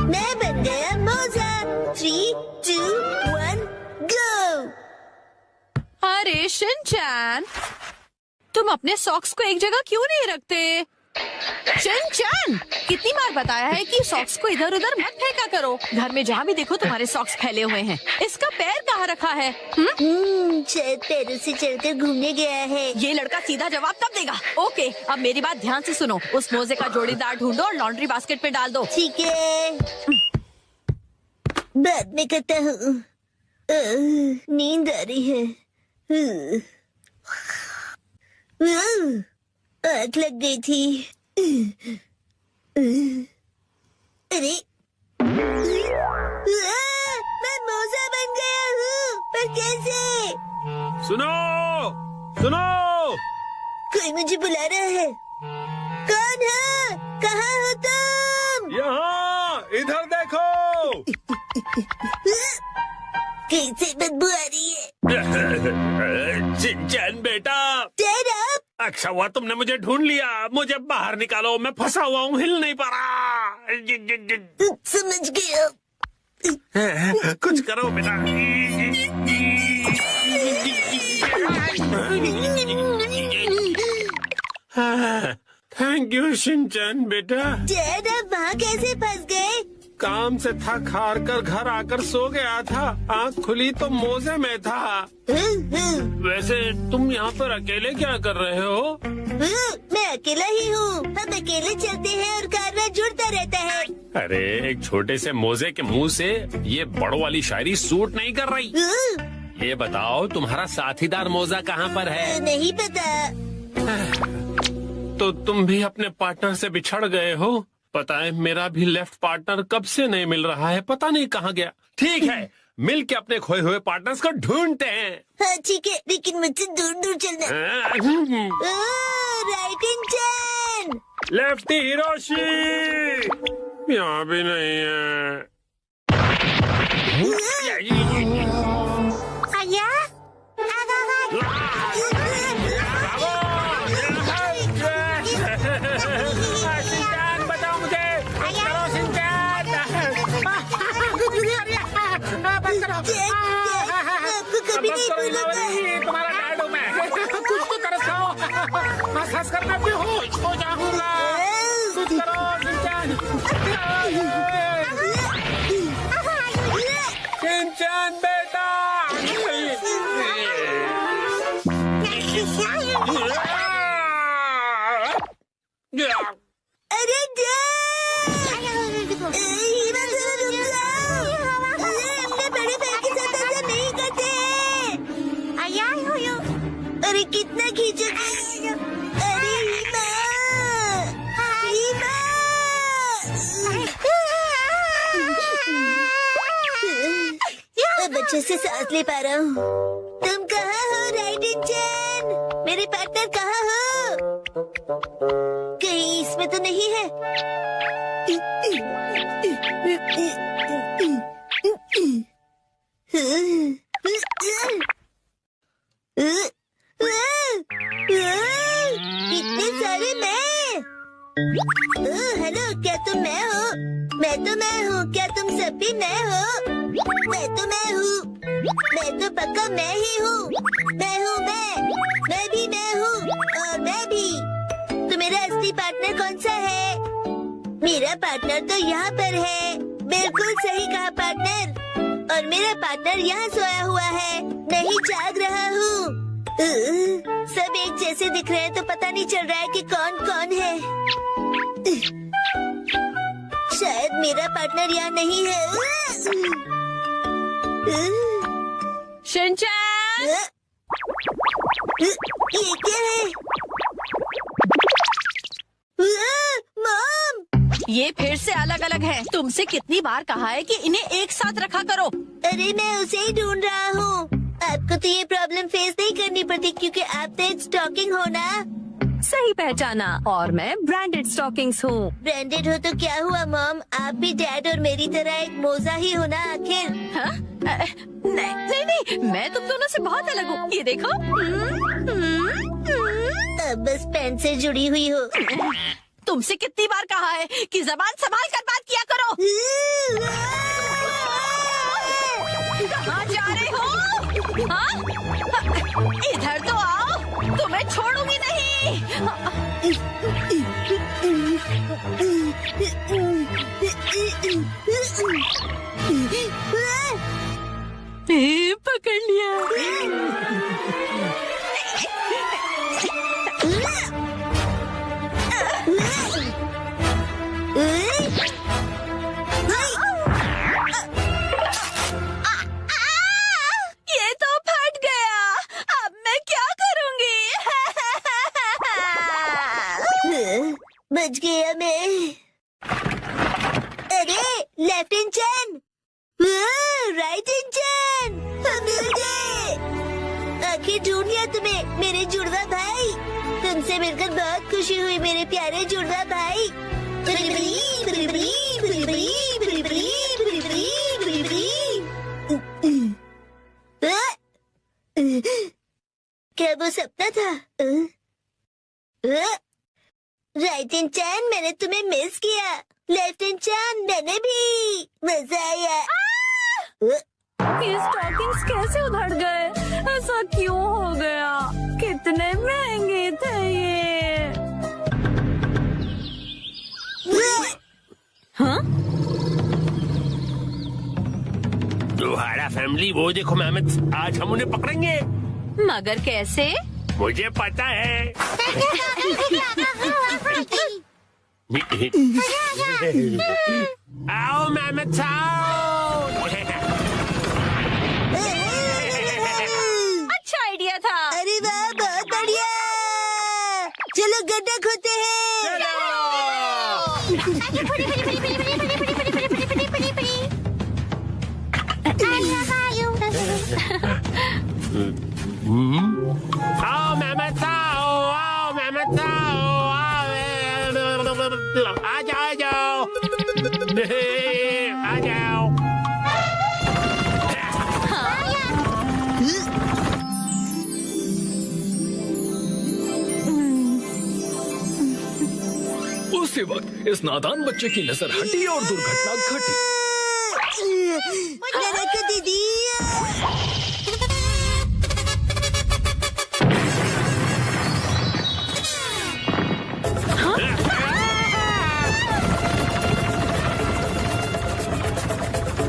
मैं बन गया मोजा। 3, 2, 1, गो। अरे शिनचैन, तुम अपने सॉक्स को एक जगह क्यों नहीं रखते? शिनचैन, कितनी बार बताया है कि सॉक्स को इधर उधर मत फेंका करो। घर में जहाँ भी देखो तुम्हारे सॉक्स फैले हुए हैं। इसका पैर कहाँ रखा है? शायद पैरों से चलकर घूमने गया है। ये लड़का सीधा जवाब तब देगा। ओके, अब मेरी बात ध्यान से सुनो। उस मोजे का जोड़ीदार ढूंढो और लॉन्ड्री बास्केट में डाल दो। ठीक है, बाद में करता हूँ। नींद आ रही है। आग लग गई थी। अरे मैं मोजा बन गया हूँ, पर कैसे? सुनो सुनो, कोई मुझे बुला रहा है। कौन है? कहाँ हो तुम? यहाँ इधर देखो। कैसे बदबू आ रही है? शिनचैन बेटा, Stand up! अच्छा हुआ तुमने मुझे ढूंढ लिया। मुझे बाहर निकालो, मैं फंसा हुआ हूँ, हिल नहीं पा रहा। समझ गया। कुछ करो बेटा। थैंक यू शिनचैन बेटा। डैड, आप वहाँ कैसे फंस गए? काम से थक हार कर घर आकर सो गया था। आँख खुली तो मोजे में था। वैसे तुम यहाँ पर अकेले क्या कर रहे हो? मैं अकेला ही हूँ। हम अकेले चलते हैं और कारवा जुड़ता रहता है। अरे, एक छोटे से मोजे के मुंह से ये बड़ो वाली शायरी सूट नहीं कर रही। ये बताओ, तुम्हारा साथीदार मोजा कहाँ पर है? नहीं पता। तो तुम भी अपने पार्टनर से बिछड़ गए हो। पता है, मेरा भी लेफ्ट पार्टनर कब से नहीं मिल रहा है, पता नहीं कहाँ गया। ठीक है, मिल के अपने खोए हुए पार्टनर्स को ढूंढते हैं। हाँ ठीक है, लेकिन मुझसे दूर दूर चलना। Right in turn. Lefty Hiroshi यहाँ भी नहीं है। बताओ मुझे, करो शिनचैन। आपको कभी नहीं भूला था। तुम्हारा डैड हूँ मैं। कुछ तो तरसाओ, हंस कर मैं बेहोश हो जाऊंगा। कुछ करो शिनचैन। शिनचैन बेटा। अरे डैड! हीरा जरा रुक जाओ। अपने बड़े भाई के साथ ऐसा नहीं करते। अरे कितना खींचोगे? अरे हीमा! हीमा! अब अच्छे से सांस ले पा रहा हूँ। तुम कहाँ हो राइट इन टर्न? मेरे पार्टनर कहाँ हो? कहीं इसमें तो नहीं है। इतने सारे मैं। हेलो, क्या तुम मैं हो? मैं तो मैं हूँ। क्या तुम सब भी मैं हो? मैं तो मैं हूँ। मैं तो पक्का मैं ही हूँ। मैं हूँ मैं भी मैं हूँ, और मैं भी। तो मेरा असली पार्टनर कौन सा है? मेरा पार्टनर तो यहाँ पर है। बिल्कुल सही कहा पार्टनर। और मेरा पार्टनर यहाँ सोया हुआ है। मैं ही जाग रहा हूँ। सब एक जैसे दिख रहे हैं तो पता नहीं चल रहा है कि कौन कौन है। शायद मेरा पार्टनर यहाँ नहीं है। शिनचैन, ये क्या है? मॉम! ये फिर से अलग अलग है। तुमसे कितनी बार कहा है कि इन्हें एक साथ रखा करो। अरे मैं उसे ही ढूंढ रहा हूँ। आपको तो ये प्रॉब्लम फेस नहीं करनी पड़ती क्योंकि आप तो एक स्टॉकिंग हो ना। सही पहचाना, और मैं ब्रांडेड स्टॉकिंग्स हूँ। ब्रांडेड हो तो क्या हुआ मॉम? आप भी डैड और मेरी तरह एक मोजा ही हो ना आखिर। हाँ? नहीं नहीं, मैं तुम दोनों से बहुत अलग हूँ। ये देखो। अब बस पैंट से जुड़ी हुई हो। तुमसे कितनी बार कहा है कि जबान संभाल कर बात किया करो। कहाँ जा रहे हो? हाँ? इधर तो आओ, तुम्हें छोड़ूंगी नहीं। पकड़ लिया। ये तो फट गया, अब मैं क्या करूंगी? बच गया मैं। अरे लेफ्ट इंजन, राइट इंजन, हम मिल गए। आखिर ढूंढ लिया तुम्हें मेरे जुड़वा भाई। तुमसे मिलकर बहुत खुशी हुई मेरे प्यारे जुड़वा भाई। क्या वो सपना था? राइट इंजन, मैंने तुम्हें मिस किया। लेफ्ट इंजन, मैंने भी। मजा आया। ये स्टॉकिंग्स कैसे उधड़ गए? ऐसा क्यों हो गया? कितने महंगे थे ये। हाँ? तुम्हारा फैमिली वो देखो मेहमद, आज हम उन्हें पकड़ेंगे। मगर कैसे? मुझे पता है। आओ मेहमद साहब। अच्छा आइडिया था। अरे वाह, बहुत बढ़िया। चलो गड्ढा खोदते हैं। आओ मेहमद साहब, आओ मेहमद साहब, आ जाओ, आ जाओ, आ जाओ। उसी वक्त इस नादान बच्चे की नजर हटी और दुर्घटना घटी। नरक दीदी।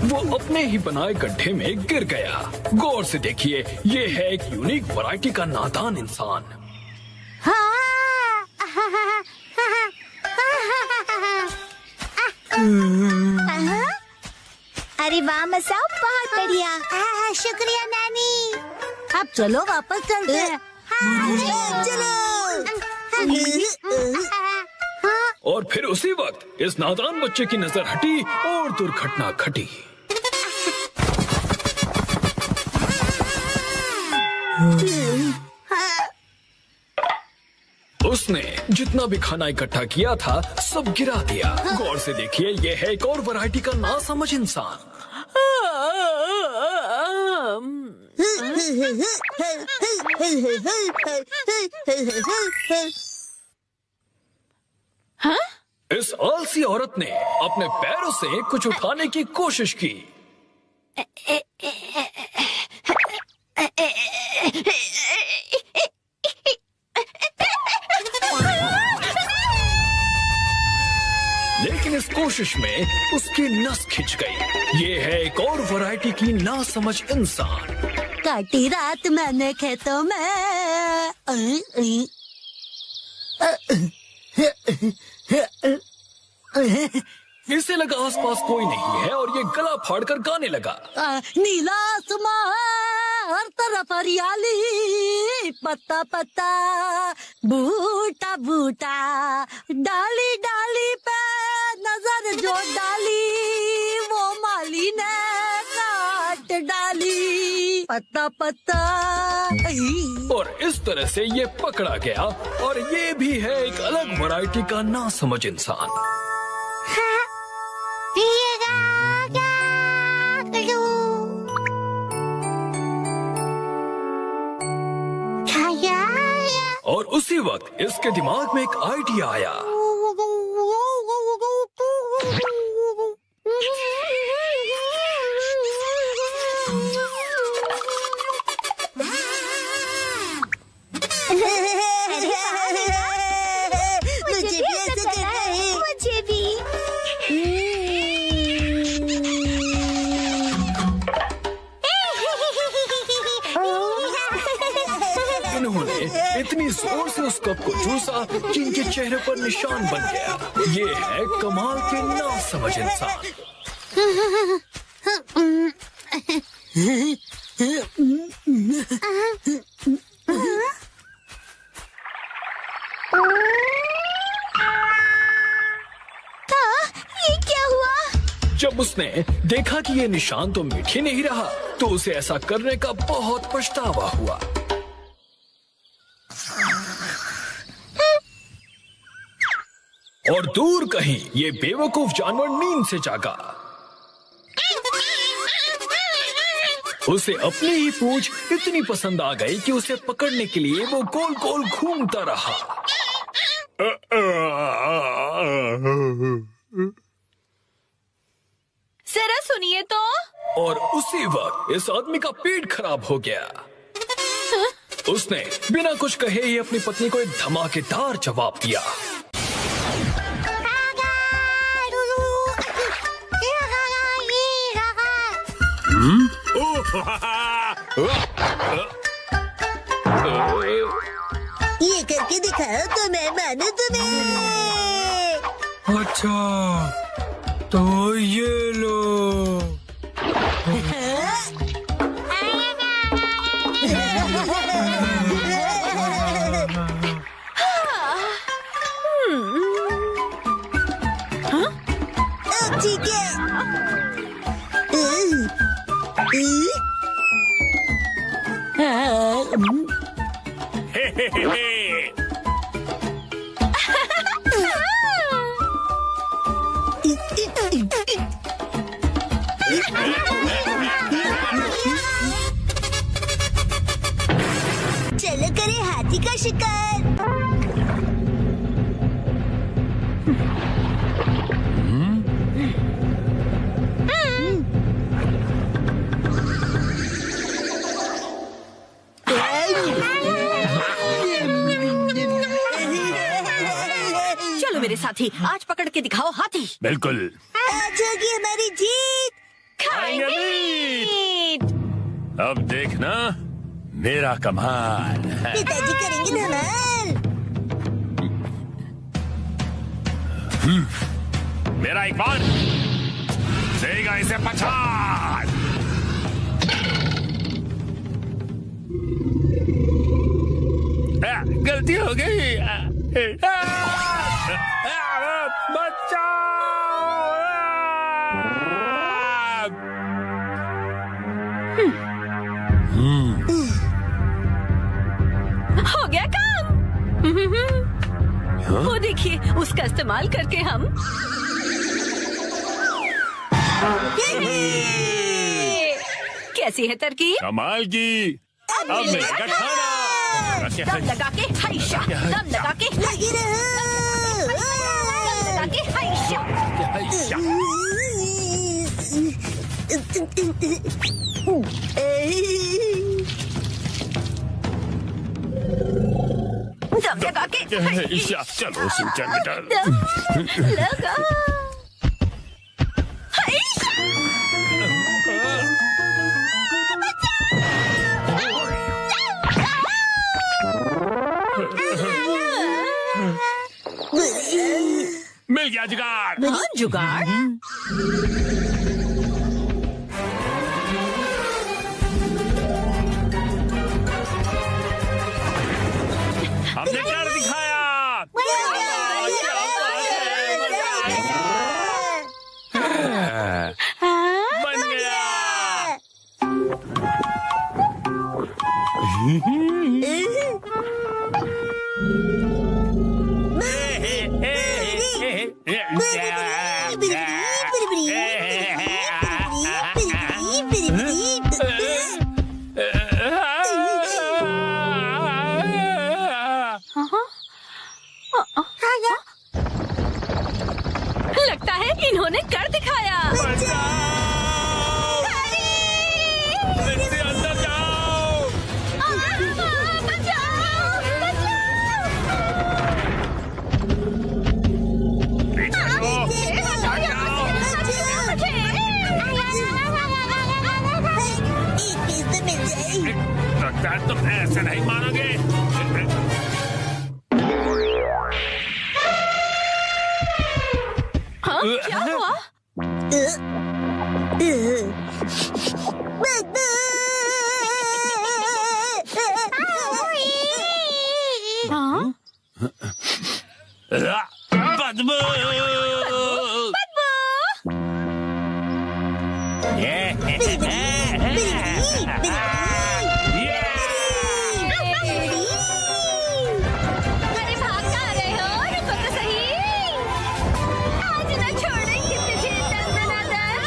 वो अपने ही बनाए गड्ढे में गिर गया। गौर से देखिए, ये है एक यूनिक वैरायटी का नादान इंसान। अरे वाह मसाओ, बहुत बढ़िया। शुक्रिया नानी। अब चलो वापस चलते हैं। चलो। और फिर उसी वक्त इस नादान बच्चे की नजर हटी और दुर्घटना घटी। उसने जितना भी खाना इकट्ठा किया था सब गिरा दिया। गौर से देखिए, ये है एक और वैरायटी का नासमझ इंसान। हाँ? इस आलसी औरत ने अपने पैरों से कुछ उठाने की कोशिश की। लेकिन इस कोशिश में उसकी नस खिंच गई। ये है एक और वैरायटी की नासमझ इंसान। काटी रात मैंने खेतों में। इसे लगा आसपास कोई नहीं है और ये गला फाड़कर गाने लगा। नीला आसमां, हर तरफ हरियाली, पत्ता पत्ता, बूटा बूटा, डाली डाली पे नजर जो डाली, वो माली ने काट डाली, पत्ता पत्ता। और इस तरह से ये पकड़ा गया और ये भी है एक अलग वैरायटी का नासमझ इंसान। और उसी वक्त इसके दिमाग में एक आइडिया आया। जोर से उस कप को चूसा कि इनके चेहरे पर निशान बन गया। ये है कमाल के नासमझ इंसान। ये क्या हुआ? जब उसने देखा कि ये निशान तो मिट ही नहीं रहा, तो उसे ऐसा करने का बहुत पछतावा हुआ। और दूर कहीं ये बेवकूफ जानवर नींद से जागा। उसे अपनी ही पूंछ इतनी पसंद आ गई कि उसे पकड़ने के लिए वो गोल गोल घूमता रहा। जरा सुनिए तो। और उसी वक्त इस आदमी का पेट खराब हो गया। उसने बिना कुछ कहे ही अपनी पत्नी को एक धमाकेदार जवाब दिया। ये करके दिखाओ तो मैं मानू तुम्हें। अच्छा तो ये लो। अब ठीक है। चलो करें हाथी का शिकार। चलो मेरे साथी, आज पकड़ के दिखाओ हाथी। बिल्कुल। आज होगी हमारी जीत। खाएंगे मीट। अब देखना मेरा कमाल। पिताजी करेंगे धमाल। मेरा एक बार देगा इसे पछाड़। गलती हो गई। हो गया काम। वो देखिए, उसका इस्तेमाल करके हम कैसी है तरकीब? कमाल की। अब मिलेगा खाना। दम लगा के हाइशा, दम लगा के लगी रहो। दम लगा के हाइशा। दम लगा के ईशा, चलो सिंचन बेटा। दम लगा मिल गया जुगाड़। हाँ, जुगाड़। हमने कर दिखाया। बन गया। लगता है इन्होंने कर दिखाया। इससे अंदर जाओ। पीछे हटो। एक पीस तो मिल जाए। लगता है तुम ऐसे नहीं मानोगे। हाँ? बदबू। अरे भाग कहाँ रहे हो? रुको तो सही। आज ना छोड़ेंगे तुझे दंदनादन।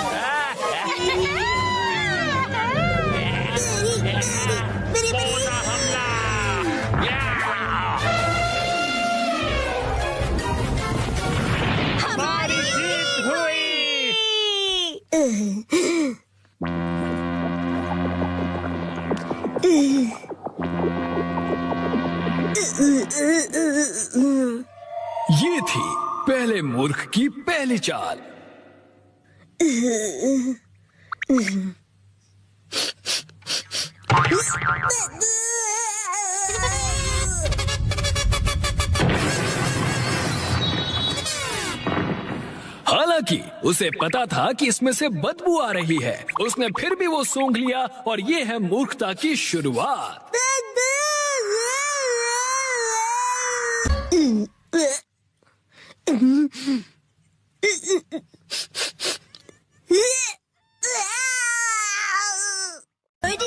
हमारी जीत हुई। ये थी पहले मूर्ख की पहली चाल। हालांकि उसे पता था कि इसमें से बदबू आ रही है, उसने फिर भी वो सूंघ लिया और ये है मूर्खता की शुरुआत।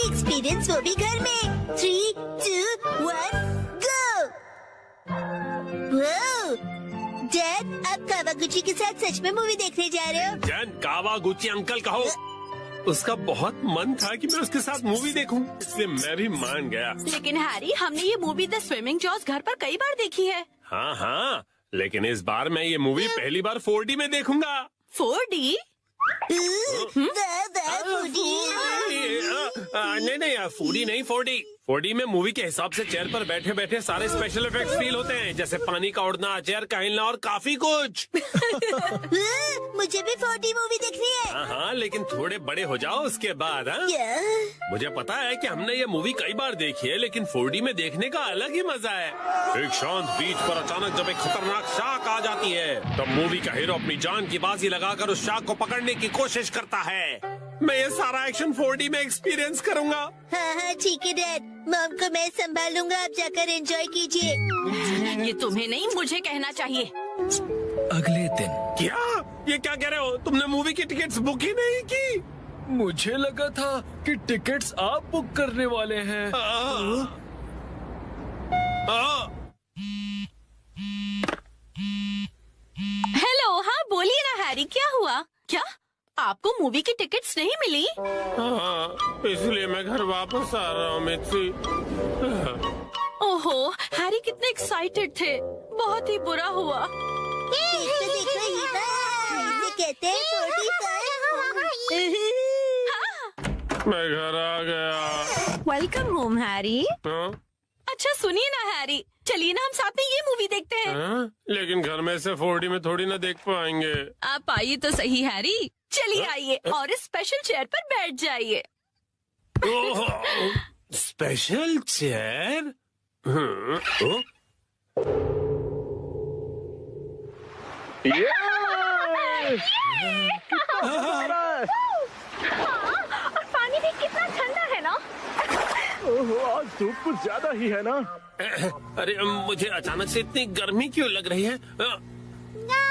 एक्सपीरियंस वो भी घर में। 3, 2, 1, गो। डैड, आप कावागुची के साथ सच में मूवी देखने जा रहे हो? जैन कावागुची अंकल कहो। उसका बहुत मन था कि मैं उसके साथ मूवी देखूं, इसलिए मैं भी मान गया। लेकिन हैरी, हमने ये मूवी द स्विमिंग जॉस घर पर कई बार देखी है। हाँ हाँ, लेकिन इस बार मैं ये मूवी पहली बार 4D में देखूंगा। 4D? नहीं, 4D नहीं, 4D। 4D में मूवी के हिसाब से चेयर पर बैठे बैठे सारे स्पेशल इफेक्ट्स फील होते हैं, जैसे पानी का उड़ना, चेयर का हिलना और काफी कुछ। मुझे भी 4D मूवी देखनी है। हाँ हाँ, लेकिन थोड़े बड़े हो जाओ उसके बाद। हाँ, मुझे पता है कि हमने ये मूवी कई बार देखी है, लेकिन 4D में देखने का अलग ही मजा है। एक शांत बीच पर अचानक जब एक खतरनाक शार्क आ जाती है, तब मूवी का हीरो अपनी जान की बाजी लगाकर उस शार्क को पकड़ने की कोशिश करता है। मैं ये सारा एक्शन 4D में एक्सपीरियंस करूंगा। हाँ हाँ ठीक है डैड, मॉम को मैं संभालूंगा, आप जाकर एंजॉय कीजिए। ये तुम्हें नहीं, मुझे कहना चाहिए। अगले दिन क्या? ये क्या कह रहे हो? तुमने मूवी की टिकट्स बुक ही नहीं की? मुझे लगा था कि टिकट्स आप बुक करने वाले हैं। हेलो, हाँ बोलिए ना हैरी, क्या हुआ? क्या आपको मूवी की टिकट्स नहीं मिली? हाँ, इसलिए मैं घर वापस आ रहा हूँ मित्सी। ओहो, हैरी कितने एक्साइटेड थे। बहुत ही बुरा हुआ। देखो ये बात, इसे कहते हैं 45। मैं घर आ गया। Welcome home Harry. हाँ? अच्छा सुनिए ना हैरी, चलिए ना हम साथ में ये मूवी देखते हैं। हाँ? लेकिन घर में से 4D में थोड़ी ना देख पाएंगे। आप आइए तो सही हैरी, चलिए आइए और इस स्पेशल चेयर पर बैठ जाइए। Special chair? और पानी भी कितना ठंडा है ना? आज धूप कुछ ज्यादा ही है ना। अरे मुझे अचानक से इतनी गर्मी क्यों लग रही है?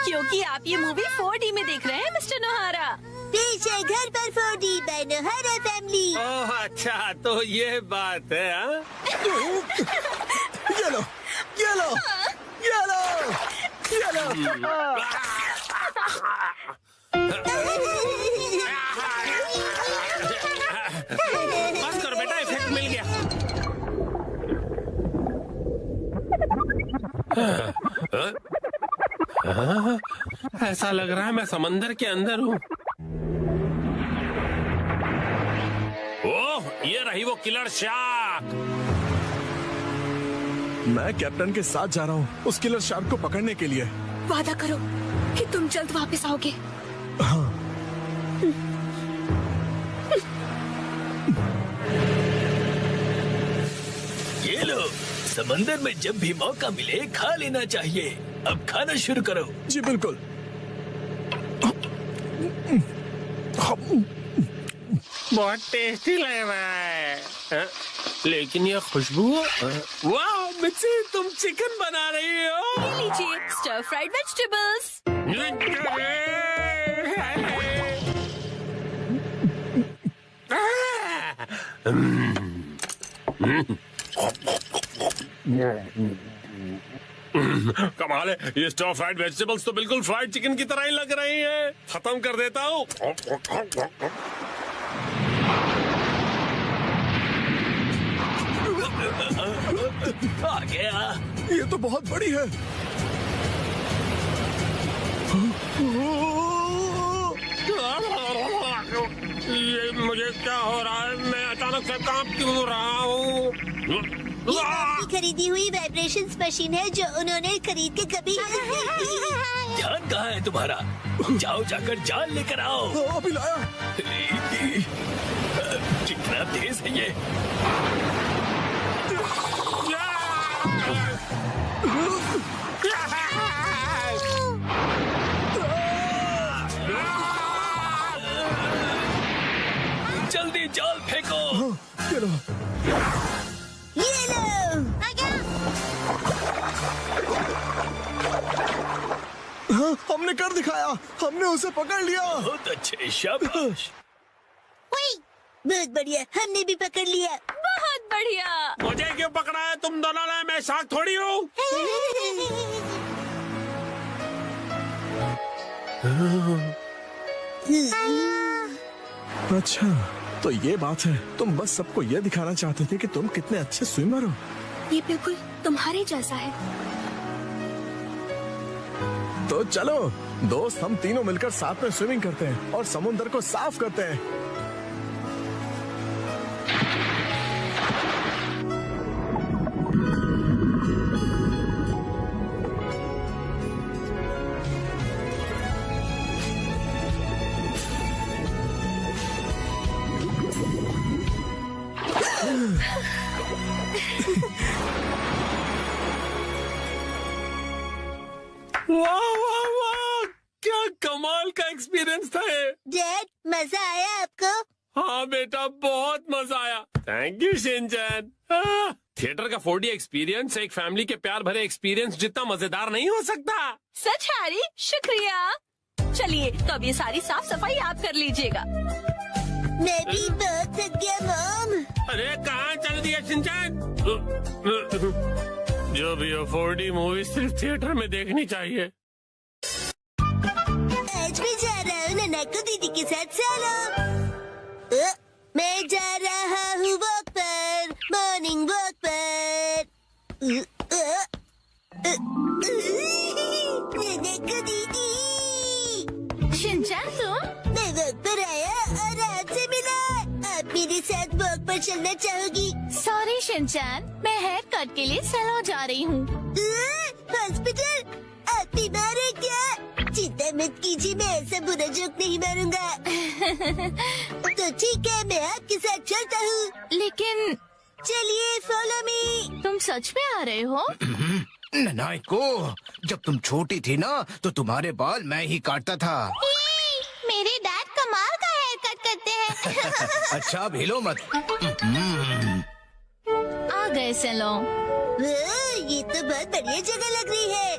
क्योंकि आप ये मूवी 4D में देख रहे हैं मिस्टर नोहारा। पेश है घर पर 4D बाय नोहारा फैमिली। ओह अच्छा, तो ये बात है। हाँ? ये लो, ये लो, ये लो, ये लो। बस करो बेटा, इफेक्ट मिल गया। ऐसा लग रहा है मैं समंदर के अंदर हूँ। ओह, ये रही वो किलर शार्क। मैं कैप्टन के साथ जा रहा हूँ उस किलर शार्क को पकड़ने के लिए। वादा करो कि तुम जल्द वापस आओगे। हाँ। ये लो, समंदर में जब भी मौका मिले खा लेना चाहिए। अब खाना शुरू करो। जी बिल्कुल। बहुत टेस्टी लग रहा है हाँ? लेकिन ये खुशबू वाह मिक्सी तुम चिकन बना रही हो ये लीजिए स्टर फ्राइड वेजिटेबल्स। कमाल है ये स्टर फ्राइड वेजिटेबल्स तो बिल्कुल फ्राइड चिकन की तरह ही लग रही है। खत्म कर देता हूँ। आ गया। ये तो बहुत बड़ी है। ये मुझे क्या हो रहा है? मैं अचानक से कांप क्यों रहा हूँ? ये आपकी खरीदी हुई वाइब्रेशंस मशीन है जो उन्होंने खरीद के कभी ध्यान कहाँ है तुम्हारा? जाओ जाकर जान लेकर आओ। अभी लाया। कितना तेज है ये। जल्दी जाल फेंको। चलो। ये लो हाँ, हमने कर दिखाया। हमने उसे पकड़ लिया। बहुत अच्छे, शाबाश। बहुत बढ़िया हमने भी पकड़ लिया। बहुत बढ़िया। मुझे क्यों पकड़ा है तुम दोनों ने? मैं शार्क थोड़ी हूँ। अच्छा तो ये बात है। तुम बस सबको ये दिखाना चाहते थे कि तुम कितने अच्छे स्विमर हो। ये बिल्कुल तुम्हारे जैसा है। तो चलो दोस्त, हम तीनों मिलकर साथ में स्विमिंग करते हैं और समुद्र को साफ करते हैं। वाह वाह वाह क्या कमाल का एक्सपीरियंस था ये। डैड मजा आया आपको? हाँ बेटा बहुत मजा आया। Thank you Shinchan. थिएटर का 4D एक्सपीरियंस एक फैमिली के प्यार भरे एक्सपीरियंस जितना मजेदार नहीं हो सकता। सच हैरी, शुक्रिया। चलिए तो अब ये सारी साफ सफाई आप कर लीजिएगा। मैं भी बहुत थक गया मॉम। अरे कहाँ चल दिया शिनचैन? जो भी हो 4D मूवी सिर्फ थिएटर में देखनी चाहिए। आज मैं जा रहा हूँ ननाको दीदी के साथ चलो। मैं जा रहा हूँ वॉक पर, मॉर्निंग वॉक पर। ननाको दीदी। शिनचैन तुम? मैं वॉक पर आया और आपसे मिला। आप मेरे साथ वॉक पर चलना चाहोगी? सॉरी शिनचैन, मैं हेयर कट के लिए सैलून जा रही हूँ। हॉस्पिटल? आप बीमार हैं क्या? चिंता मत कीजिए, मैं ऐसा बुरा जोक नहीं मारूंगा। तो ठीक है, मैं आपके साथ चलता हूँ। लेकिन चलिए फॉलो मी। तुम सच में आ रहे हो? नाइको, जब तुम छोटी थी ना तो तुम्हारे बाल मैं ही काटता था। मेरे डैड कमाल का हेयर कट करते हैं। अच्छा भेलो मत। आ गए सैलून। ये तो बहुत बढ़िया जगह लग रही है,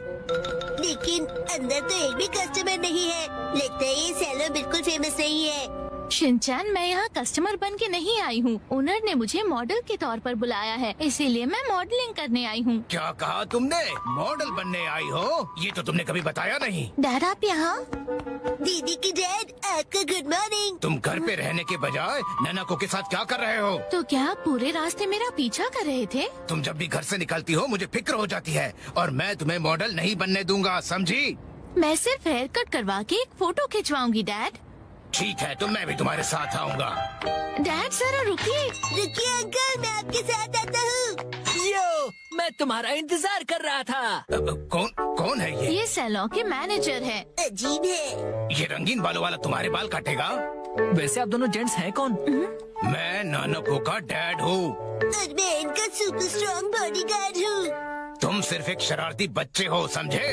लेकिन अंदर तो एक भी कस्टमर नहीं है। लगता है ये सैलून बिल्कुल फेमस नहीं है। शिनचैन, मैं यहाँ कस्टमर बन के नहीं आई हूँ। ओनर ने मुझे मॉडल के तौर पर बुलाया है, इसीलिए मैं मॉडलिंग करने आई हूँ। क्या कहा तुमने? मॉडल बनने आई हो? ये तो तुमने कभी बताया नहीं। डैड आप यहाँ? दीदी की डैड, आपका गुड मॉर्निंग। तुम घर पे रहने के बजाय नैनाको के साथ क्या कर रहे हो? तो क्या आप पूरे रास्ते मेरा पीछा कर रहे थे? तुम जब भी घर से निकलती हो मुझे फिक्र हो जाती है और मैं तुम्हें मॉडल नहीं बनने दूंगा, समझी? मैं सिर्फ हेयर कट करवा के एक फोटो खिंचवाऊंगी डैड। ठीक है तो मैं भी तुम्हारे साथ आऊंगा। डैड जरा रुकिए। रुकिए अंकल, मैं आपके साथ आता हूँ। यो, मैं तुम्हारा इंतजार कर रहा था। कौन कौन है ये? ये सैलून के मैनेजर है। अजीब है। ये रंगीन बालों वाला तुम्हारे बाल काटेगा? वैसे आप दोनों जेंट्स हैं कौन? मैं नानको का डैड हूँ। और मैं इनका सुपर स्ट्रॉन्ग बॉडीगार्ड हूँ। तुम सिर्फ एक शरारती बच्चे हो, समझे?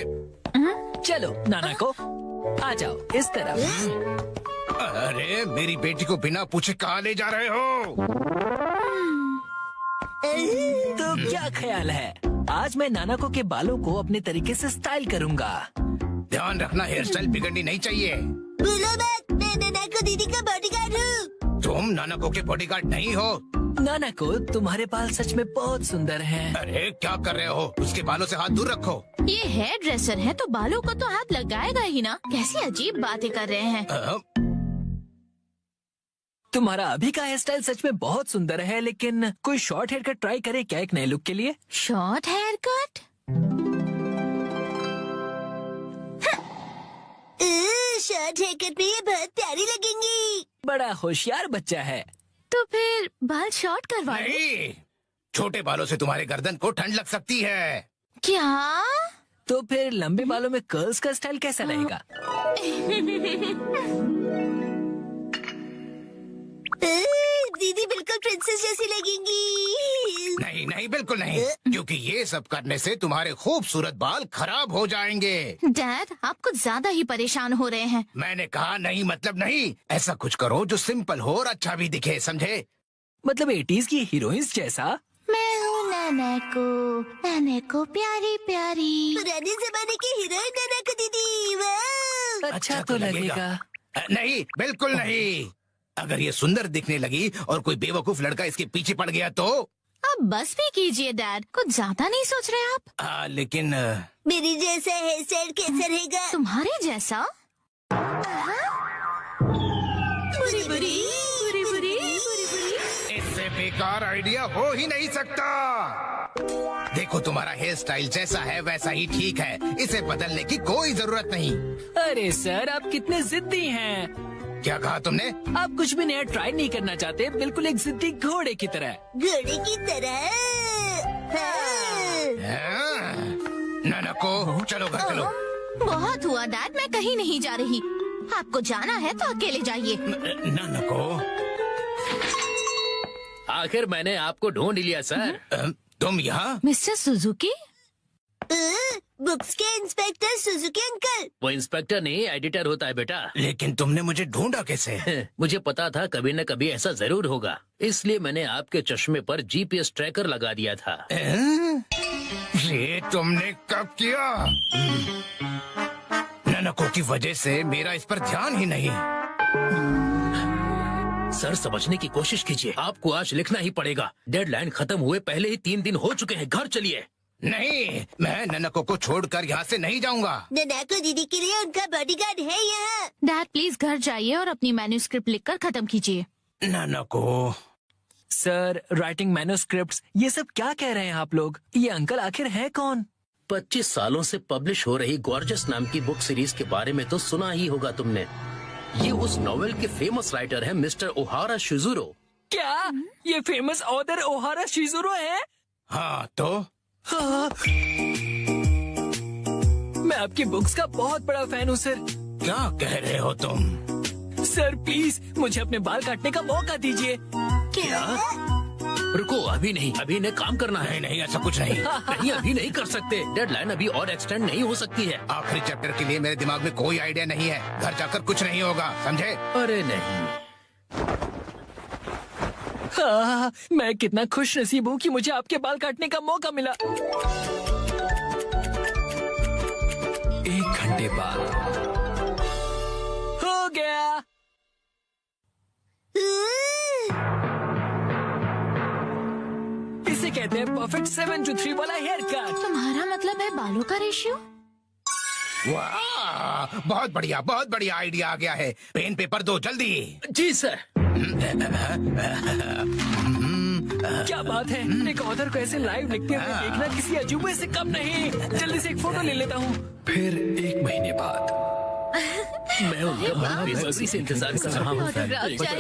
चलो नाना को आ जाओ इस तरफ। अरे मेरी बेटी को बिना पूछे कहाँ ले जा रहे हो? तो क्या ख्याल है, आज मैं नानाको के बालों को अपने तरीके से स्टाइल करूंगा। ध्यान रखना, हेयर स्टाइल बिगड़नी नहीं चाहिए। बोलो मत, मैं नानाको दीदी का बॉडीगार्ड हूँ। तुम नानाको के बॉडीगार्ड नहीं हो। नानाको, तुम्हारे बाल सच में बहुत सुंदर हैं। अरे क्या कर रहे हो? उसके बालों से हाथ दूर रखो। ये हेयर ड्रेसर है तो बालों को तो हाथ लगाएगा ही ना। कैसी अजीब बातें कर रहे हैं। तुम्हारा अभी का हेयर स्टाइल सच में बहुत सुंदर है, लेकिन कोई शॉर्ट हेयर कट ट्राई करे क्या एक नए लुक के लिए? Short hair cut? Short hair cut में ये बहुत प्यारी लगेंगी। बड़ा होशियार बच्चा है। तो फिर बाल शॉर्ट करवा लो। नहीं, छोटे बालों से तुम्हारे गर्दन को ठंड लग सकती है। क्या? तो फिर लंबे बालों में कर्ल्स का स्टाइल कैसा रहेगा? दीदी बिल्कुल प्रिंसेस जैसी लगेंगी। नहीं नहीं, बिल्कुल नहीं, क्योंकि ये सब करने से तुम्हारे खूबसूरत बाल खराब हो जाएंगे। डैड, आप कुछ ज्यादा ही परेशान हो रहे हैं। मैंने कहा नहीं मतलब नहीं। ऐसा कुछ करो जो सिंपल हो और अच्छा भी दिखे, समझे? मतलब 80s की हीरोइंस जैसा? मैं हूँ नानाको प्यारी प्यारी। पुराने जमाने की हीरोइन नानाको दीदी। वाह! अच्छा तो लगेगा। नहीं, बिल्कुल नहीं। अगर ये सुंदर दिखने लगी और कोई बेवकूफ लड़का इसके पीछे पड़ गया तो? अब बस भी कीजिए डैड, कुछ ज्यादा नहीं सोच रहे आप? लेकिन मेरी जैसा हेयर स्टाइल कैसा रहेगा? तुम्हारे जैसा? बुरी बुरी बुरी बुरी बुरी बुरी। इससे बेकार आइडिया हो ही नहीं सकता। देखो, तुम्हारा हेयर स्टाइल जैसा है वैसा ही ठीक है, इसे बदलने की कोई जरूरत नहीं। अरे सर, आप कितने जिद्दी हैं। क्या कहा तुमने? आप कुछ भी नया ट्राई नहीं करना चाहते, बिल्कुल एक जिद्दी घोड़े की तरह। घोड़े की तरह। हाँ। नानाको, चलो घर चलो। बहुत हुआ डैड, मैं कहीं नहीं जा रही। आपको जाना है तो अकेले जाइए। नानाको, आखिर मैंने आपको ढूंढ लिया सर। तुम यहाँ? Mister Suzuki? बुक्स के इंस्पेक्टर सुजुकी अंकल। वो इंस्पेक्टर नहीं, एडिटर होता है बेटा। लेकिन तुमने मुझे ढूंढा कैसे? मुझे पता था कभी न कभी ऐसा जरूर होगा, इसलिए मैंने आपके चश्मे पर जीपीएस ट्रैकर लगा दिया था। ये तुमने कब किया? नानाको की वजह से मेरा इस पर ध्यान ही नहीं। सर, समझने की कोशिश कीजिए, आपको आज लिखना ही पड़ेगा। डेडलाइन खत्म हुए पहले ही 3 दिन हो चुके हैं। घर चलिए। नहीं, मैं नानाको को छोड़कर यहाँ से नहीं जाऊँगा। नानाको दीदी के लिए उनका बॉडीगार्ड है यहाँ। डैड प्लीज घर जाइए और अपनी मैन्यूस्क्रिप्ट लिखकर खत्म कीजिए। नानाको। सर, राइटिंग मैन्यूस्क्रिप्ट्स, ये सब क्या कह रहे हैं आप लोग? ये अंकल आखिर है कौन? 25 सालों से पब्लिश हो रही गॉर्जस नाम की बुक सीरीज के बारे में तो सुना ही होगा तुमने। ये उस नॉवेल के फेमस राइटर है मिस्टर ओहारा शिजुरो। क्या ये फेमस ऑथर ओहारा शिजुरो है? हाँ तो? हाँ। मैं आपकी बुक्स का बहुत बड़ा फैन हूँ सर। क्या कह रहे हो तुम? सर प्लीज मुझे अपने बाल काटने का मौका दीजिए। क्या? रुको, अभी नहीं, अभी इन्हें काम करना है। नहीं, ऐसा कुछ नहीं। नहीं, अभी नहीं कर सकते। डेडलाइन अभी और एक्सटेंड नहीं हो सकती है। आखिरी चैप्टर के लिए मेरे दिमाग में कोई आइडिया नहीं है। घर जाकर कुछ नहीं होगा, समझे? अरे नहीं। हाँ, मैं कितना खुश नसीब हूँ कि मुझे आपके बाल काटने का मौका मिला। 1 घंटे बाद हो गया। इसे कहते हैं परफेक्ट 7 to 3 वाला हेयर कट। तुम्हारा मतलब है बालों का रेशियो? वाह, बहुत बढ़िया आइडिया आ गया है। पेन पेपर दो जल्दी। जी सर। क्या बात है, एक ऑथर को ऐसे लाइव लिखते हुए देखना किसी अजूबे से कम नहीं। जल्दी से एक फोटो ले लेता हूँ। फिर 1 महीने बाद मैं उनका बड़ा बेसब्री से इंतजार कर रहा हूँ।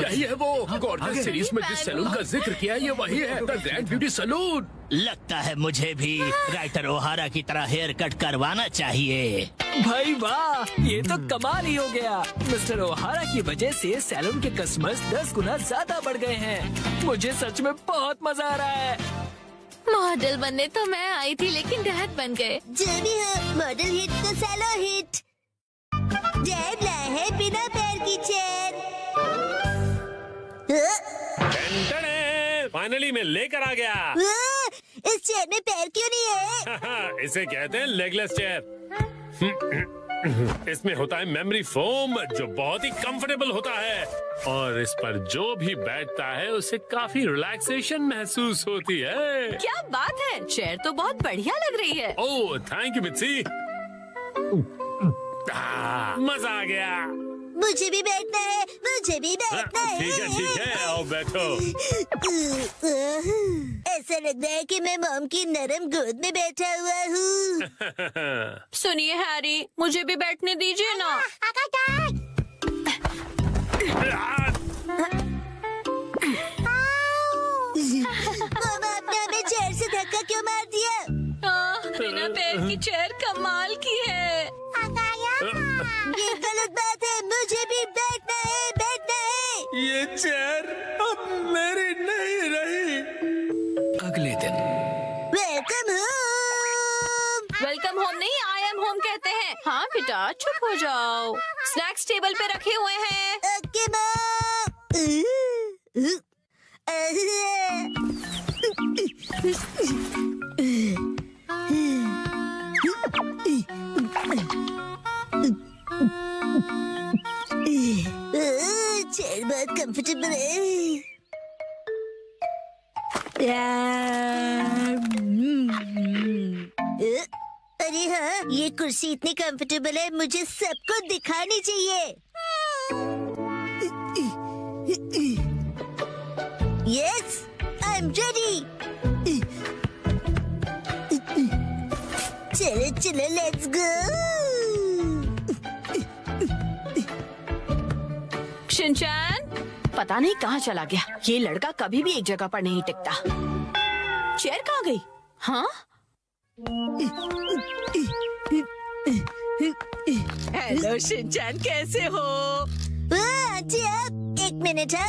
यही है वो गॉर्जस सीरीज में जिस सैलून का जिक्र किया, ये वही है, द ग्रैंड ब्यूटी सैलून। लगता है मुझे भी राइटर ओहारा की तरह हेयर कट करवाना चाहिए। भाई वाह, ये तो कमाल ही हो गया। मिस्टर ओहारा की वजह से सैलून के कस्टमर्स 10 गुना ज्यादा बढ़ गए हैं। मुझे सच में बहुत मजा आ रहा है। मॉडल बनने तो मैं आई थी, लेकिन डैड बन गए। जो भी हो, मॉडल हिट तो सैलो हिट। डैड लाए है बिना पैर की चेयर। फाइनली मैं लेकर आ गया। इस चेयर में पैर क्यों नहीं है? इसे कहते हैं लेगलेस चेयर। इसमें होता है मेमोरी फोम जो बहुत ही कंफर्टेबल होता है और इस पर जो भी बैठता है उसे काफी रिलैक्सेशन महसूस होती है। क्या बात है, चेयर तो बहुत बढ़िया लग रही है। Oh thank you Mitsi. मजा आ गया। मुझे भी बैठना है, मुझे भी बैठना है। ठीक है आओ बैठो। ऐसा लग रहा है कि मैं मॉम की नरम गोद में बैठा हुआ हूँ। सुनिए हैरी, मुझे भी बैठने दीजिए ना। मॉम आपने हमें चेयर से धक्का क्यों मार दिया? बिना पैर की चेयर कमाल की है। ये गलत बात है, मुझे भी बैठना है, बैठना है। ये चेयर अब मेरी नहीं रही। अगले दिन वेलकम होम। वेलकम होम नहीं, आई एम होम कहते हैं। हाँ बेटा चुप हो जाओ, स्नैक्स टेबल पे रखे हुए हैं। Okay mom. चेयर बहुत कंफर्टेबल है। अरे हाँ, ये कुर्सी इतनी कंफर्टेबल है, मुझे सबको दिखानी चाहिए। Yes, I am ready. चलो चलो लेट्स गो। शिनचैन पता नहीं कहाँ चला गया। ये लड़का कभी भी एक जगह पर नहीं टिकता। चेयर कहाँ गई? हाँ हेलो शिनचैन, कैसे हो? आंटी आप एक मिनट है।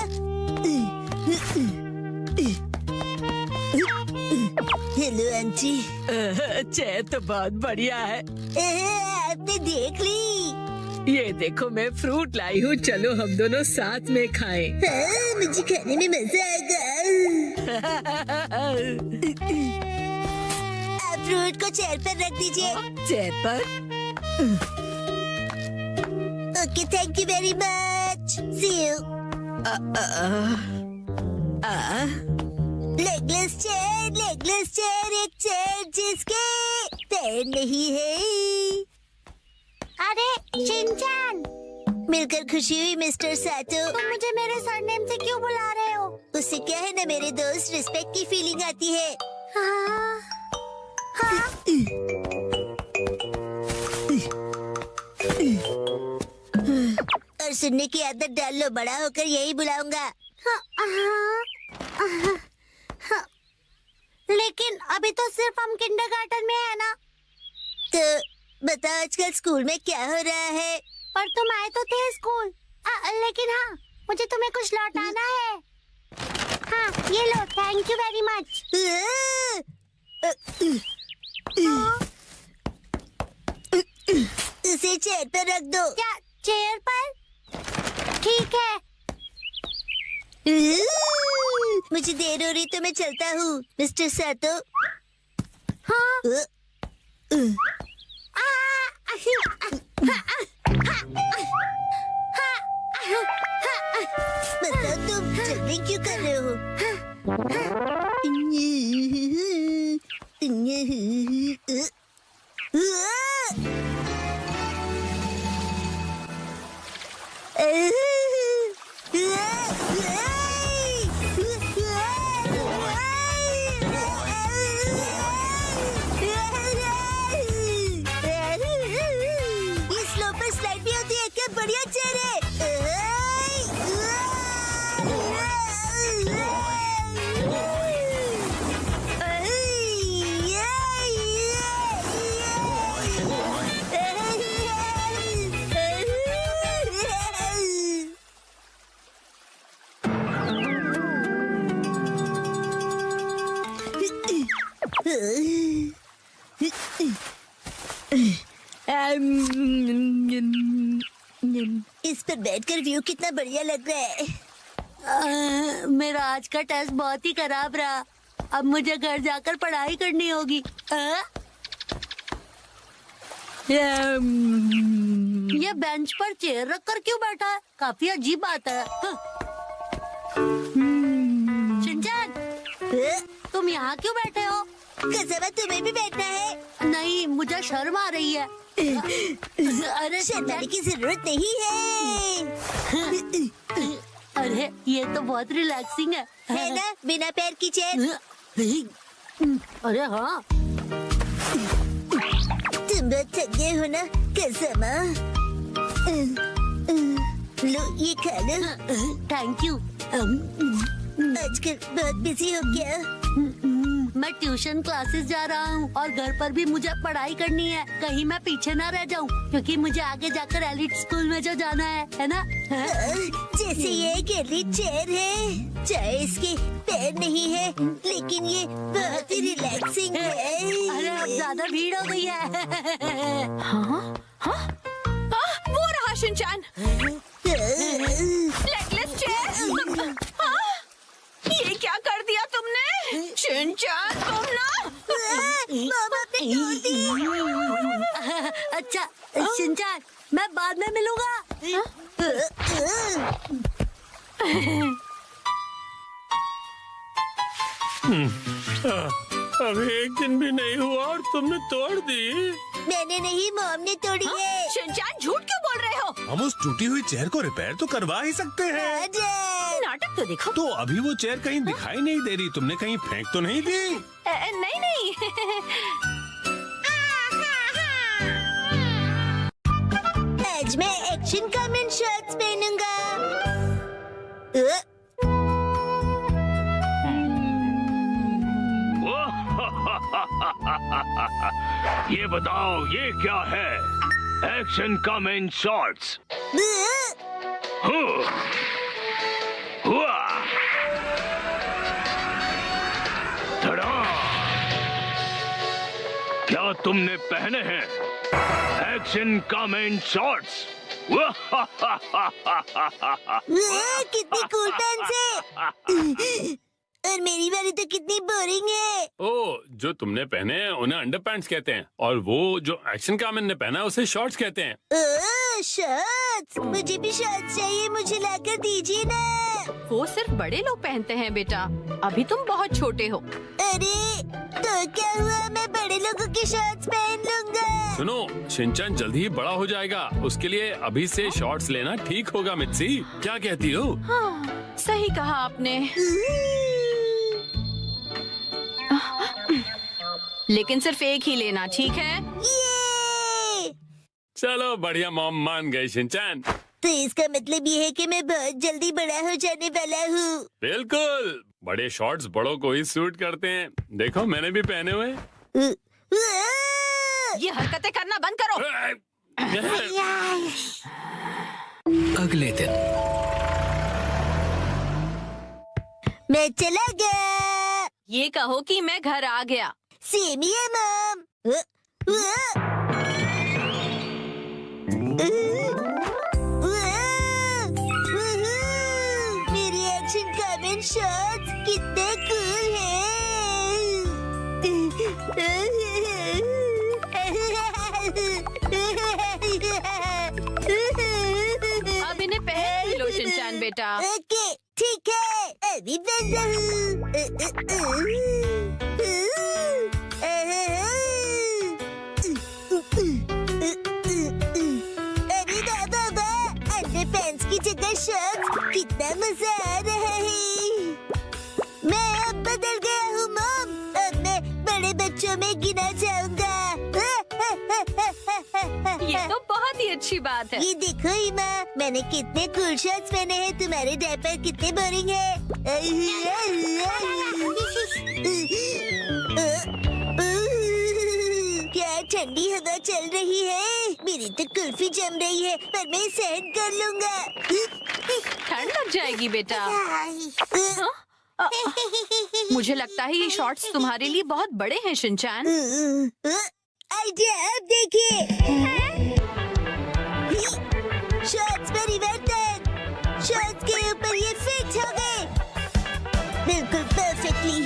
Hello aunty. चेयर तो बहुत बढ़िया है। आपने देख ली? ये देखो मैं फ्रूट लाई हूँ, चलो हम दोनों साथ में खाएं। हाँ, मुझे खाने में मजा आएगा। आप फ्रूट को चेयर पर रख दीजिए। चेयर पर? Okay thank you very much. See you. Legless chair, एक चेयर जिसके पैर नहीं है। अरे शिनचैन, मिलकर खुशी हुई मिस्टर सातो। तुम मुझे मेरे सरनेम से क्यों बुला रहे हो? उससे क्या है ना मेरे दोस्त, रिस्पेक्ट की फीलिंग आती है। हाँ। हाँ। और सुनने की आदत डाल लो, बड़ा होकर यही बुलाऊंगा। लेकिन अभी तो सिर्फ हम किंडरगार्टन में है ना। तो बताओ आजकल स्कूल में क्या हो रहा है? पर तुम आए तो थे स्कूल। लेकिन हाँ, मुझे तुम्हें कुछ लौटाना है। हाँ ये लो, थैंक यू वेरी मच। उसे चेयर पर रख दो। क्या चेयर पर? ठीक है। मुझे देर हो रही तो मैं चलता हूँ मिस्टर सातो। हाँ। बताओ तुम जल्दी क्यों कर रहे हो? बढ़िया चेहरे। इस पर बैठकर व्यू कितना बढ़िया लग रहा है। मेरा आज का टेस्ट बहुत ही खराब रहा। अब मुझे घर जाकर पढ़ाई करनी होगी। ये बेंच पर चेयर रखकर क्यों बैठा है? काफी अजीब बात है। शिनचैन, तुम यहाँ क्यों बैठे हो? कसम, तुम्हें भी बैठना है? नहीं, मुझे शर्म आ रही है। अरे शर्माने की जरूरत नहीं है। अरे ये तो बहुत रिलैक्सिंग है ना? बिना पैर की चेयर। अरे हाँ, तुम बहुत थक गए हो ना? कसम, लो ये खा लो। Thank you. आजकल बहुत बिजी हो गया। मैं ट्यूशन क्लासेस जा रहा हूँ और घर पर भी मुझे पढ़ाई करनी है। कहीं मैं पीछे ना रह जाऊँ, क्योंकि मुझे आगे जाकर एलिट स्कूल में जो जाना है ना? जैसे ये एक एलिट चेयर है, चाहे इसके पैर नहीं है, लेकिन ये बहुत ही रिलैक्सिंग है। अरे अब ज्यादा भीड़ हो गई है। वो रहा शिनचैन, लेगलेस चेयर। ये क्या कर दिया तुमने? शिनचैन, तुम ना। मामा ने तोड़ दी। अच्छा शिनचैन, मैं बाद में मिलूंगा। अभी एक दिन भी नहीं हुआ और तुमने तोड़ दी। मैंने नहीं, मॉम ने तोड़ी है। शिनचैन, झूठ क्यों बोल रहे हो? हम उस टूटी हुई चेयर को रिपेयर तो करवा ही सकते हैं। नाटक तो देखो। तो अभी वो चेयर कहीं दिखाई नहीं दे रही, तुमने कहीं फेंक तो नहीं दी? नहीं नहीं। आज मैं एक्शन कमेंट शर्ट्स पहनूंगा। ये बताओ, ये क्या है? Action comment shorts. क्या तुमने पहने हैं एक्शन कमेंट शॉर्ट्स? कितनी कूल पैंट्स है। और मेरी वाली तो कितनी बोरिंग है। ओ, जो तुमने पहने हैं उन्हें अंडरपैंट्स कहते हैं, और वो जो एक्शन कामन ने पहना है उसे शॉर्ट्स कहते हैं। शॉर्ट्स, मुझे भी शॉर्ट्स चाहिए, मुझे लाकर दीजिए ना। वो सिर्फ बड़े लोग पहनते हैं बेटा, अभी तुम बहुत छोटे हो। अरे तो क्या हुआ, मैं बड़े लोगों की शॉर्ट्स पहन लूंगा। सुनो, शिनचैन जल्दी ही बड़ा हो जाएगा, उसके लिए अभी से शॉर्ट्स लेना ठीक होगा। मित्सी, क्या कहती हो? हाँ, सही कहा आपने। लेकिन सिर्फ एक ही लेना, ठीक है? चलो बढ़िया, मॉम मान गई शिनचैन। तो इसका मतलब ये है कि मैं बहुत जल्दी बड़ा हो जाने वाला हूँ। बिल्कुल, बड़े शॉर्ट्स बड़ों को ही सूट करते हैं। देखो मैंने भी पहने हुए। ये हरकतें करना बंद करो। अगले दिन मैं चला गया। ये कहो कि मैं घर आ गया। सेम ही है मॉम। मेरी एक्शन कमेंट शॉट्स कितने कूल हैं। अब इन्हें पहन लो शिनचैन बेटा। ओके ठीक है, अभी पहनता हूँ। अरे बाबा, अंडरपैंट्स की जगह शॉर्ट्स, कितना मजा आ रहा है। मैं अब बदल गया हूँ मॉम, अब मैं बड़े बच्चों में गिना जाऊंगा। ये तो बहुत ही अच्छी बात है। ये देखो ईमा, मैंने कितने कूल शर्ट्स पहने हैं। तुम्हारे डायपर कितने बोरिंग है। क्या ठंडी हवा चल रही है। मेरी तो कुल्फी जम रही है, पर मैं सहन कर लूंगा। ठंड लग जाएगी बेटा। मुझे लगता है ये शॉर्ट्स तुम्हारे लिए बहुत बड़े हैं शिनचैन। आइडिया, अब देखिए। शॉर्ट्स परिवर्तन, शॉर्ट्स के ऊपर ये फिट हो गया। बिल्कुल परफेक्टली।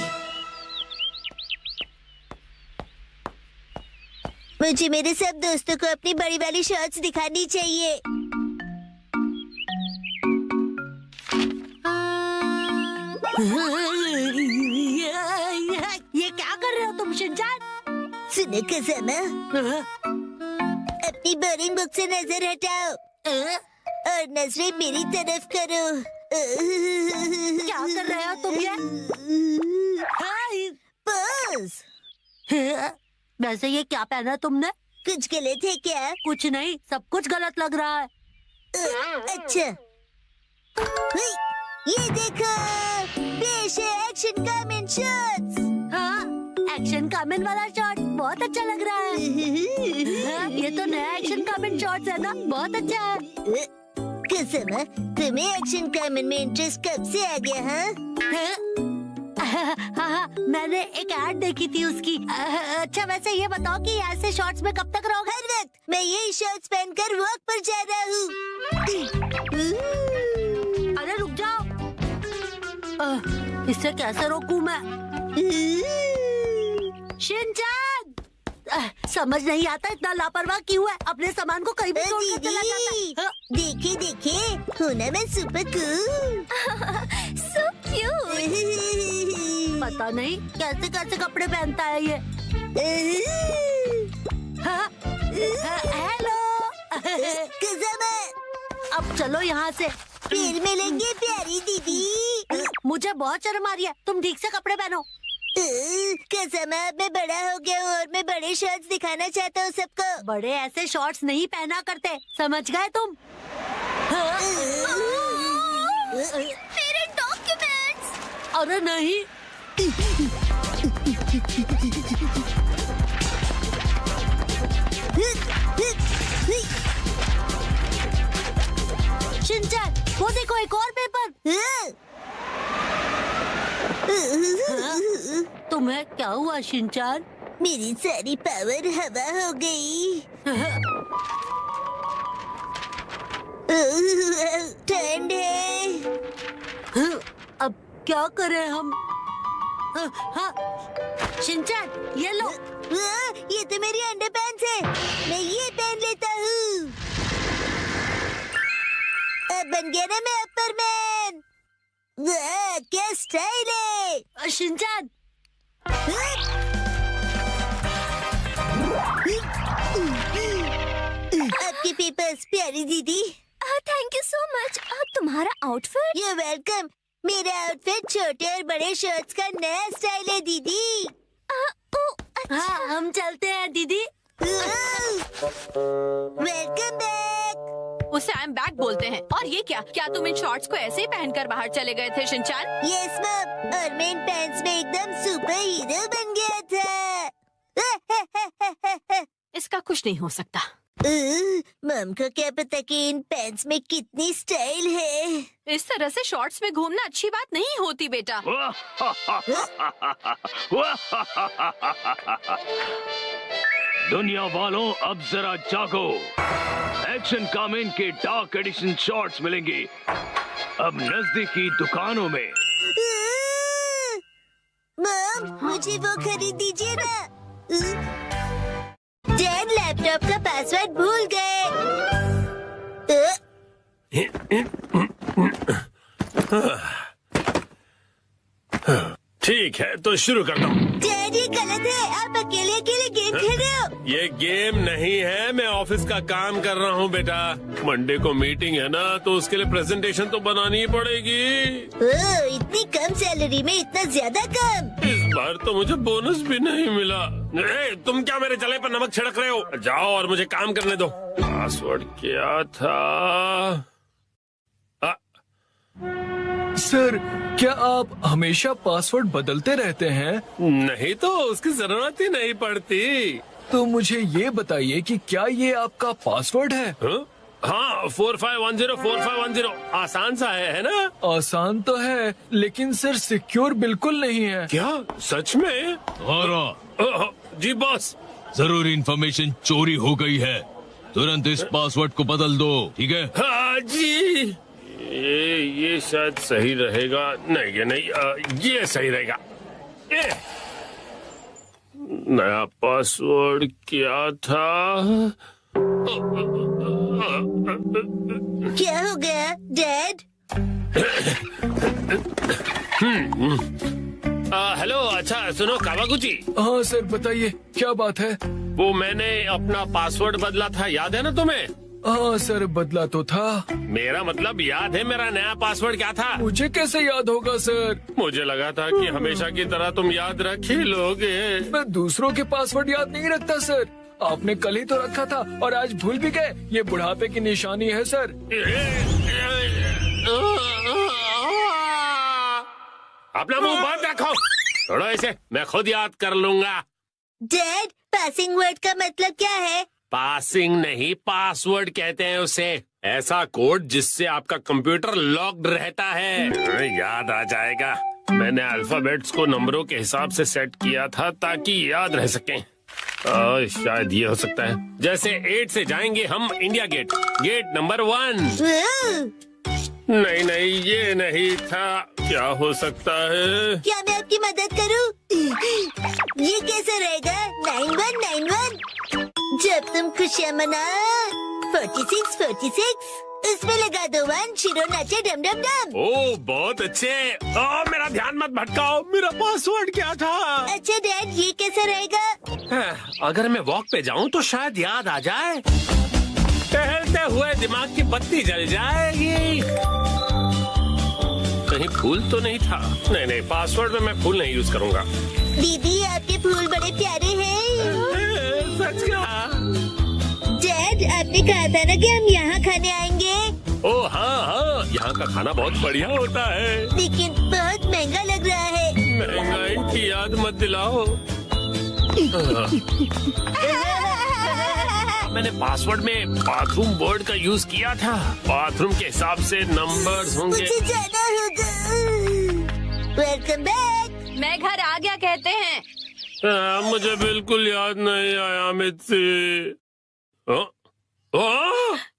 मुझे मेरे सब दोस्तों को अपनी बड़ी वाली शॉर्ट्स दिखानी चाहिए। ये क्या कर रहे हो तुम शिनचान? सुनो कज़ामा, अपनी बोरिंग बुक से नजर हटाओ और नजरें मेरी तरफ करो। क्या कर रहे हो तुम ये? पोज। वैसे ये क्या पहना तुमने? कुछ गलत है क्या? कुछ नहीं, सब कुछ गलत लग रहा है। अच्छा, ये देखो, पेश है एक्शन कामेंट शॉट्स। हाँ, एक्शन कामेंट वाला शॉट बहुत अच्छा लग रहा है। ये तो नया एक्शन कामेंट शॉट्स है ना, बहुत अच्छा है। कज़ामा, तुम्हें एक्शन कामेंट में इंटरेस्ट कब से आ गया? हाँ, मैंने एक ऐड देखी थी उसकी। अच्छा, वैसे ये बताओ कि ऐसे शॉर्ट्स में कब तक रहोगे? हर वक्त मैं यही शॉर्ट्स पहनकर वॉक पर जा रहा हूँ। अरे रुक जाओ, इससे कैसे रोकूं मैं? शिनचान, समझ नहीं आता इतना लापरवाह क्यों है? अपने सामान को कहीं भी छोड़कर चला जाता है। देखे देखे, हूँ ना मैं सुपर कूल। So cute। पता नहीं कैसे कैसे कपड़े पहनता है ये। हेलो कज़ामा, अब चलो यहाँ से। फिर मिलेंगे प्यारी दीदी। मुझे बहुत शर्म आ रही है, तुम ठीक से कपड़े पहनो। कज़ामा, मैं बड़ा हो गया हूँ और मैं बड़े शॉर्ट्स दिखाना चाहता हूँ सबको। बड़े ऐसे शॉर्ट्स नहीं पहना करते, समझ गए तुम? मेरे डॉक्यूमेंट्स। अरे नहीं, शिनचान, वो देखो एक और पेपर। तुम्हें क्या हुआ शिनचान? मेरी सारी पावर हवा हो गई। ठंड है। अब क्या करें हम? हाँ, शिनचान, ये लो। ये तो मेरी अंडरपैंट्स है, मैं ये पहन लेता हूँ। अब बन गया ना मैं अपर-मैन। क्या स्टाइल है। शिनचान, आपके पेपर्स प्यारी दीदी। Thank you so much. तुम्हारा आउटफिट? You welcome. मेरा आउटफिट छोटे और बड़े शर्ट्स का नया स्टाइल है दीदी। अच्छा। हाँ, हम चलते हैं दीदी। Welcome back. उसे आई एम बैक बोलते हैं। और ये क्या तुम इन शॉर्ट्स को ऐसे ही पहनकर बाहर चले गए थे शिनचान? यस मैम, और मैं इन पैंट्स में एकदम सुपर हीरो बन गया था। इसका कुछ नहीं हो सकता। मम को क्या पता कि इन पैंट्स में कितनी स्टाइल है। इस तरह से शॉर्ट्स में घूमना अच्छी बात नहीं होती बेटा। दुनिया वालों, अब जरा जागो। एक्शन कामेंट के डार्क एडिशन शॉर्ट्स मिलेंगे अब नजदीकी दुकानों में। मम, मुझे वो खरीद दीजिए ना। डैड लैपटॉप का पासवर्ड भूल गए। ठीक है, तो शुरू करता हूँ। डैड, ये गलत है, आप अकेले अकेले गेम खेल रहे हो। ये गेम नहीं है, मैं ऑफिस का काम कर रहा हूँ बेटा। मंडे को मीटिंग है ना, तो उसके लिए प्रेजेंटेशन तो बनानी ही पड़ेगी। इतनी कम सैलरी में इतना ज्यादा काम। इस बार तो मुझे बोनस भी नहीं मिला। तुम क्या मेरे जले पर नमक छिड़क रहे हो? जाओ और मुझे काम करने दो। पासवर्ड क्या था? सर, क्या आप हमेशा पासवर्ड बदलते रहते हैं? नहीं तो उसकी जरूरत ही नहीं पड़ती। तो मुझे ये बताइए कि क्या ये आपका पासवर्ड है? हाँ, 45104510। आसान सा है ना? आसान तो है, लेकिन सर सिक्योर बिल्कुल नहीं है। क्या सच में? जी बॉस। जरूरी इंफॉर्मेशन चोरी हो गई है, तुरंत इस पासवर्ड को बदल दो, ठीक है? हाँ जी। ये शायद सही रहेगा। नहीं ये नहीं, ये सही रहेगा। नया पासवर्ड क्या था? क्या हो गया डैड? हेलो, अच्छा सुनो कावागुची। हाँ सर बताइए क्या बात है? वो मैंने अपना पासवर्ड बदला था, याद है ना तुम्हें? हाँ सर बदला तो था। मेरा मतलब याद है मेरा नया पासवर्ड क्या था? मुझे कैसे याद होगा सर? मुझे लगा था कि हमेशा की तरह तुम याद रख ही लोगे। मैं दूसरों के पासवर्ड याद नहीं रखता सर। आपने कल ही तो रखा था और आज भूल भी गए। ये बुढ़ापे की निशानी है सर। अपना मुंह बंद रखो। छोड़ो इसे, मैं खुद याद कर लूंगा। डैड, पासिंग वर्ड का मतलब क्या है? पासिंग नहीं, पासवर्ड कहते हैं उसे। ऐसा कोड जिससे आपका कंप्यूटर लॉक्ड रहता है। याद आ जाएगा। मैंने अल्फाबेट्स को नंबरों के हिसाब से सेट किया था ताकि याद रह सकें। शायद ये हो सकता है। जैसे 8 से जाएंगे हम इंडिया गेट, गेट नंबर 1। नहीं नहीं, ये नहीं था। क्या हो सकता है? क्या मैं आपकी मदद करूं? ये कैसे रहेगा? 9191। जब तुम खुशियाँ मना 46 इसमें लगा दो 1, शिरो नाचे डम डम डम। ओह बहुत अच्छे। मेरा ध्यान मत भटकाओ। मेरा पासवर्ड क्या था? अच्छा डैड, ये कैसे रहेगा? अगर मैं वॉक पे जाऊं तो शायद याद आ जाए। टहलते हुए दिमाग की बत्ती जल जाएगी। कहीं फूल तो नहीं था? नहीं नहीं, पासवर्ड में मैं फूल नहीं यूज करूंगा। दीदी, आपके फूल बड़े प्यारे हैं। सच कहा। डैड, आपने कहा था ना कि हम यहाँ खाने आएंगे। ओह हाँ हाँ, यहाँ का खाना बहुत बढ़िया होता है। लेकिन बहुत महंगा लग रहा है। महंगाई की याद मत दिलाओ। मैंने पासवर्ड में बाथरूम वर्ड का यूज किया था। बाथरूम के हिसाब से नंबर्स होंगे। मुझे जाना होगा। Welcome back. मैं घर आ गया कहते हैं। मुझे बिल्कुल याद नहीं आया मित्सी।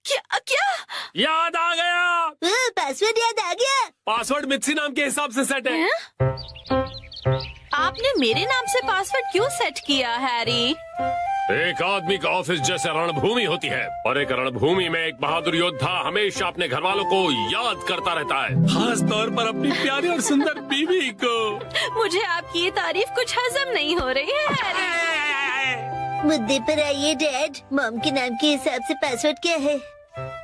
क्या क्या? याद आ गया। पासवर्ड याद आ गया। पासवर्ड मित्सी नाम के हिसाब से सेट है। आपने मेरे नाम से पासवर्ड क्यों सेट किया हैरी? एक आदमी का ऑफिस जैसे रणभूमि होती है और एक रणभूमि में एक बहादुर योद्धा हमेशा अपने घर वालों को याद करता रहता है, खास तौर पर अपनी प्यारी और सुंदर बीवी को। मुझे आपकी ये तारीफ कुछ हजम नहीं हो रही है हैरी। मुद्दे पर आइए डैड। मॉम के नाम के हिसाब से पासवर्ड क्या है?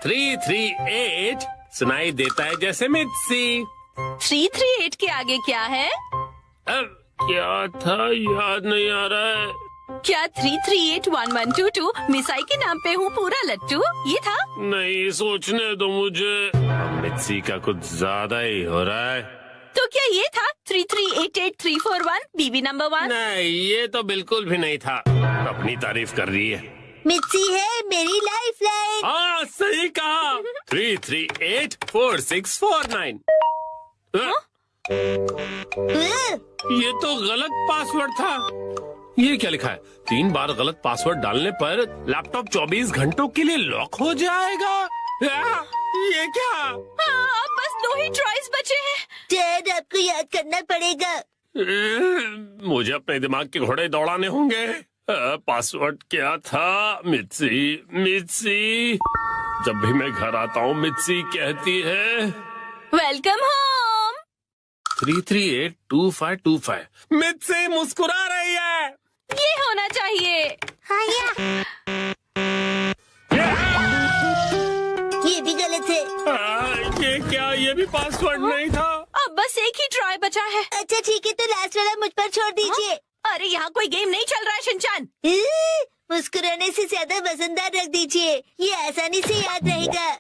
338 सुनाई देता है जैसे मित्सी। 338 के आगे क्या है? क्या था, याद नहीं आ रहा है। क्या 3381122 मिसाई के नाम पे हूँ पूरा लट्टू, ये था? नहीं, सोचने दो मुझे। मित्सी का कुछ ज्यादा ही हो रहा है। तो क्या ये था 3388341 बीबी नंबर 1? नहीं, ये तो बिल्कुल भी नहीं था। अपनी तारीफ कर रही है। मित्सी है मेरी लाइफ लाइन। हाँ सही कहा। 3384649। ये तो गलत पासवर्ड था। ये क्या लिखा है? 3 बार गलत पासवर्ड डालने पर लैपटॉप 24 घंटों के लिए लॉक हो जाएगा। ये क्या? अब बस 2 ही ट्राइज बचे हैं। डैड, आपको याद करना पड़ेगा। मुझे अपने दिमाग के घोड़े दौड़ाने होंगे। पासवर्ड क्या था? मित्सी। जब भी मैं घर आता हूँ मित्सी कहती है वेलकम होम। 3382525। मित्सी मुस्कुरा रही है। ये होना चाहिए। ये भी गलत है। ये क्या? ये भी पासवर्ड नहीं था। अब बस एक ही ट्राई बचा है। अच्छा ठीक है, तो लास्ट वाला मुझ पर छोड़ दीजिए। अरे यहाँ कोई गेम नहीं चल रहा है शिनचान। मुस्कुराने से ज्यादा वजनदार रख दीजिए, ये आसानी से याद रहेगा।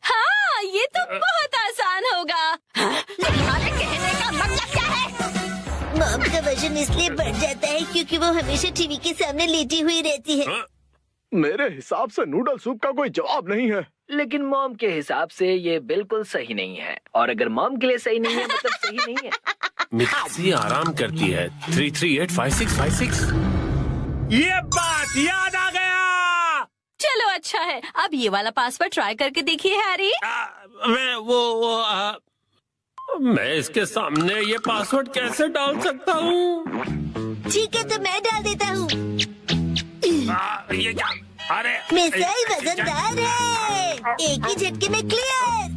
हाँ, ये तो बहुत आसान होगा। तुम्हारे कहने का मतलब क्या है? मॉम का वजन इसलिए बढ़ जाता है क्योंकि वो हमेशा टीवी के सामने लेटी हुई रहती है। मेरे हिसाब से नूडल सूप का कोई जवाब नहीं है। लेकिन मॉम के हिसाब से ये बिल्कुल सही नहीं है, और अगर मॉम के लिए सही नहीं है मतलब सही नहीं है। मित्सी आराम करती है। 3385656। ये बात याद आ गया। चलो अच्छा है, अब ये वाला पासवर्ड ट्राई करके देखिए हैरी। मैं इसके सामने ये पासवर्ड कैसे डाल सकता हूँ? ठीक है, तो मैं डाल देता हूँ। ये क्या? अरे मिसाइल वजनदार है, एक ही झटके में क्लियर।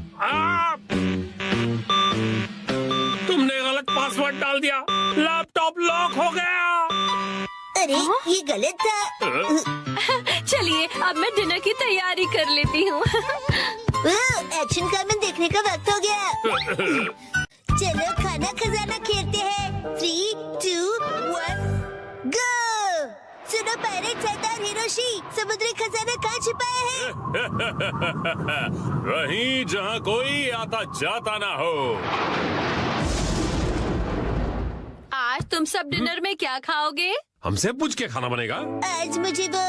तुमने गलत पासवर्ड डाल दिया, लैपटॉप लॉक हो गया। अरे ये गलत था। चलिए अब मैं डिनर की तैयारी कर लेती हूँ। एक्शन कॉमन देखने का वक्त हो गया। चलो खाना खजाना खेलते हैं। 3, 2, 1, गो। सुनो पायरेट सरदार हिरोशी, समुद्री खजाना कहाँ छिपाया है? वहीं जहाँ कोई आता जाता ना हो। आज तुम सब डिनर में क्या खाओगे? हमसे पूछ के खाना बनेगा। आज मुझे वो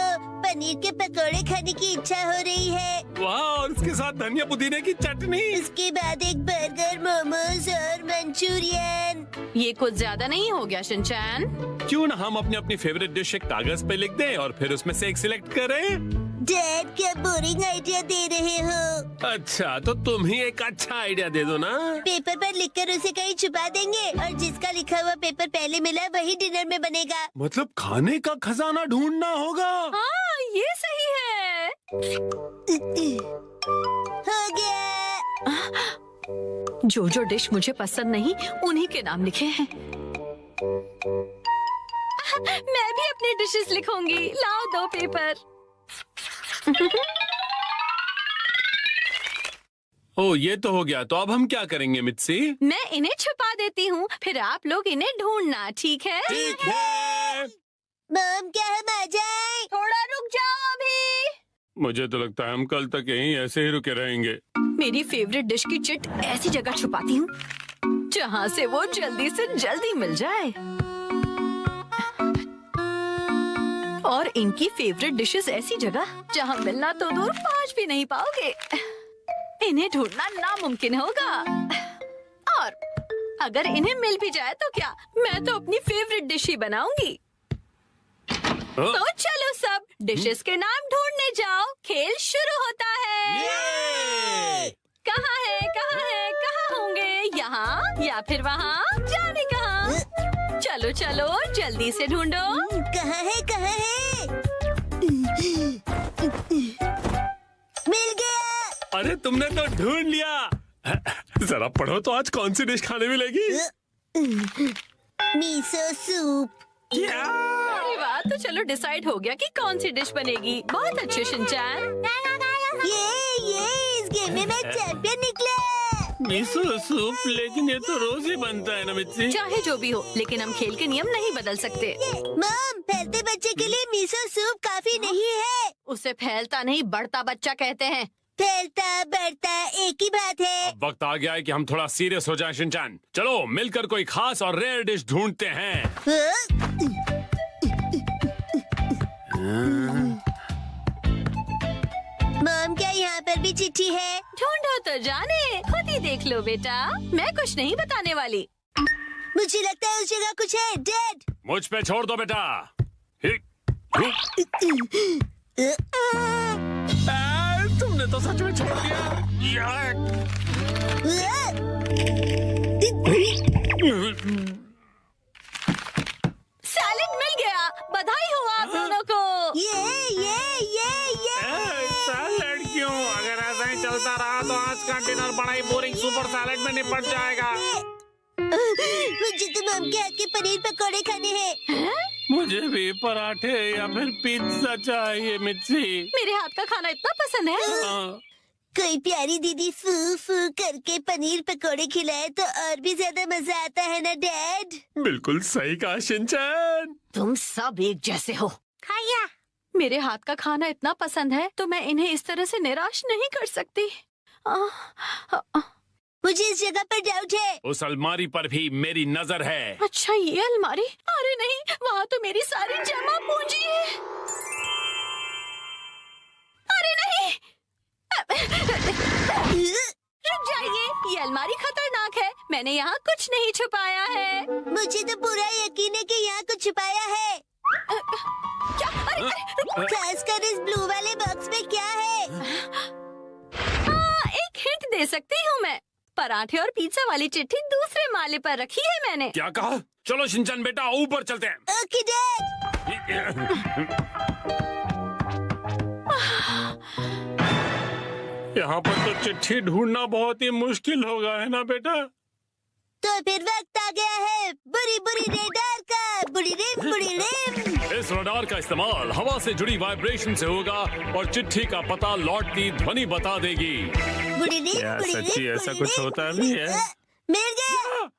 पनीर के पकोड़े खाने की इच्छा हो रही है। वाह, और उसके साथ धनिया पुदीने की चटनी। उसके बाद एक बर्गर, मोमोज और मंचूरियन। ये कुछ ज्यादा नहीं हो गया शिनचैन? क्यों ना हम अपनी अपनी फेवरेट डिश एक कागज पे लिख दें और फिर उसमें से एक सिलेक्ट करें। डैड क्या बोरिंग आइडिया दे रहे हो? अच्छा, तो तुम ही एक अच्छा आइडिया दे दो ना। पेपर पर लिखकर उसे कहीं छुपा देंगे और जिसका लिखा हुआ पेपर पहले मिला वही डिनर में बनेगा। मतलब खाने का खजाना ढूंढना होगा। हाँ, ये सही है। हो गया। जो जो डिश मुझे पसंद नहीं उन्हीं के नाम लिखे हैं। मैं भी अपनी डिशेस लिखूंगी। लाओ 2 पेपर। ओ, ये तो हो गया। तो अब हम क्या करेंगे मित्सी? मैं इन्हें छुपा देती हूँ, फिर आप लोग इन्हें ढूंढना, ठीक है? ठीक है। मॉम क्या हम आ जाएं? थोड़ा रुक जाओ अभी। मुझे तो लगता है हम कल तक यहीं ऐसे ही रुके रहेंगे। मेरी फेवरेट डिश की चिट ऐसी जगह छुपाती हूँ जहाँ से वो जल्दी से जल्दी मिल जाए। और इनकी फेवरेट डिशेस ऐसी जगह जहाँ मिलना तो दूर पहुँच भी नहीं पाओगे। इन्हें ढूंढना नामुमकिन होगा। और अगर इन्हें मिल भी जाए तो क्या, मैं तो अपनी फेवरेट डिश ही बनाऊंगी। तो चलो सब डिशेस के नाम ढूंढने जाओ। खेल शुरू होता है। कहाँ है, कहाँ है, कहाँ होंगे? यहाँ या फिर वहाँ? जाने कहाँ? चलो चलो जल्दी से ढूंढो। कहाँ है, कहाँ है? मिल गया। अरे तुमने तो ढूंढ लिया। जरा पढ़ो तो आज कौन सी डिश खाने मिलेगी? Miso soup. अरे वाह, तो चलो डिसाइड हो गया कि कौन सी डिश बनेगी। बहुत अच्छे शिनचैन। ये इस गेम में मैं चैंपियन निकला। मिसो सूप, लेकिन ये तो रोज ही बनता है ना मित्सी। चाहे जो भी हो, लेकिन हम खेल के नियम नहीं बदल सकते। मॉम, फैलते बच्चे के लिए मिसो सूप काफी नहीं है। उसे फैलता नहीं बढ़ता बच्चा कहते हैं। फैलता बढ़ता एक ही बात है। अब वक्त आ गया है कि हम थोड़ा सीरियस हो जाएं शिनचैन। चलो मिलकर कोई खास और रेयर डिश ढूंढते हैं। मॉम क्या यहाँ पर भी चिट्ठी है? ढूंढो तो जाने, खुद ही देख लो बेटा। मैं कुछ नहीं बताने वाली। मुझे लगता है उस जगह कुछ है। डैड, मुझ पे छोड़ दो बेटा। तुमने तो सच में छोड़ दिया। सैलेड मिल गया। बधाई हो आप दोनों को। ये सैलेड क्यों? अगर ऐसा ही चलता रहा तो आज का डिनर बड़ा ही बोरिंग सुपर सैलेड में निपट जाएगा। मुझे तो मॉम के हाथ के पनीर पकौड़े खाने हैं। मुझे भी पराठे या फिर पिज्जा चाहिए मित्सी। मेरे हाथ का खाना इतना पसंद है। कोई प्यारी दीदी फू फू करके पनीर पकोड़े खिलाए तो और भी ज्यादा मजा आता है ना डैड? बिल्कुल सही कहा शिनचैन। तुम सब एक जैसे हो। खाया। मेरे हाथ का खाना इतना पसंद है तो मैं इन्हें इस तरह से निराश नहीं कर सकती। मुझे इस जगह पर डाउट है। उस अलमारी पर भी मेरी नजर है। अच्छा, ये अलमारी? अरे नहीं, वहाँ तो मेरी सारी जमा पूंजी है। अरे नहीं, रुक जाइए, ये अलमारी खतरनाक है। मैंने यहाँ कुछ नहीं छुपाया है। मुझे तो पूरा यकीन है कि यहाँ कुछ छुपाया है। क्या? अरे खासकर इस ब्लू वाले बॉक्स में क्या है? एक हिंट दे सकती हूँ मैं। पराठे और पिज्जा वाली चिट्ठी दूसरे माले पर रखी है मैंने। क्या कहा? चलो शिनचैन बेटा ऊपर चलते हैं। Okay dad. यहाँ पर तो चिट्ठी ढूंढना बहुत ही मुश्किल होगा, है ना बेटा? तो फिर वक्त आ गया है बुरी बुरी रेडार का। बुरी रिम। इस रडार का इस्तेमाल हवा से जुड़ी वाइब्रेशन से होगा और चिट्ठी का पता लौटती ध्वनि बता देगी। बुरी रिम। क्या सच्ची ऐसा कुछ होता भी है? मिल गया।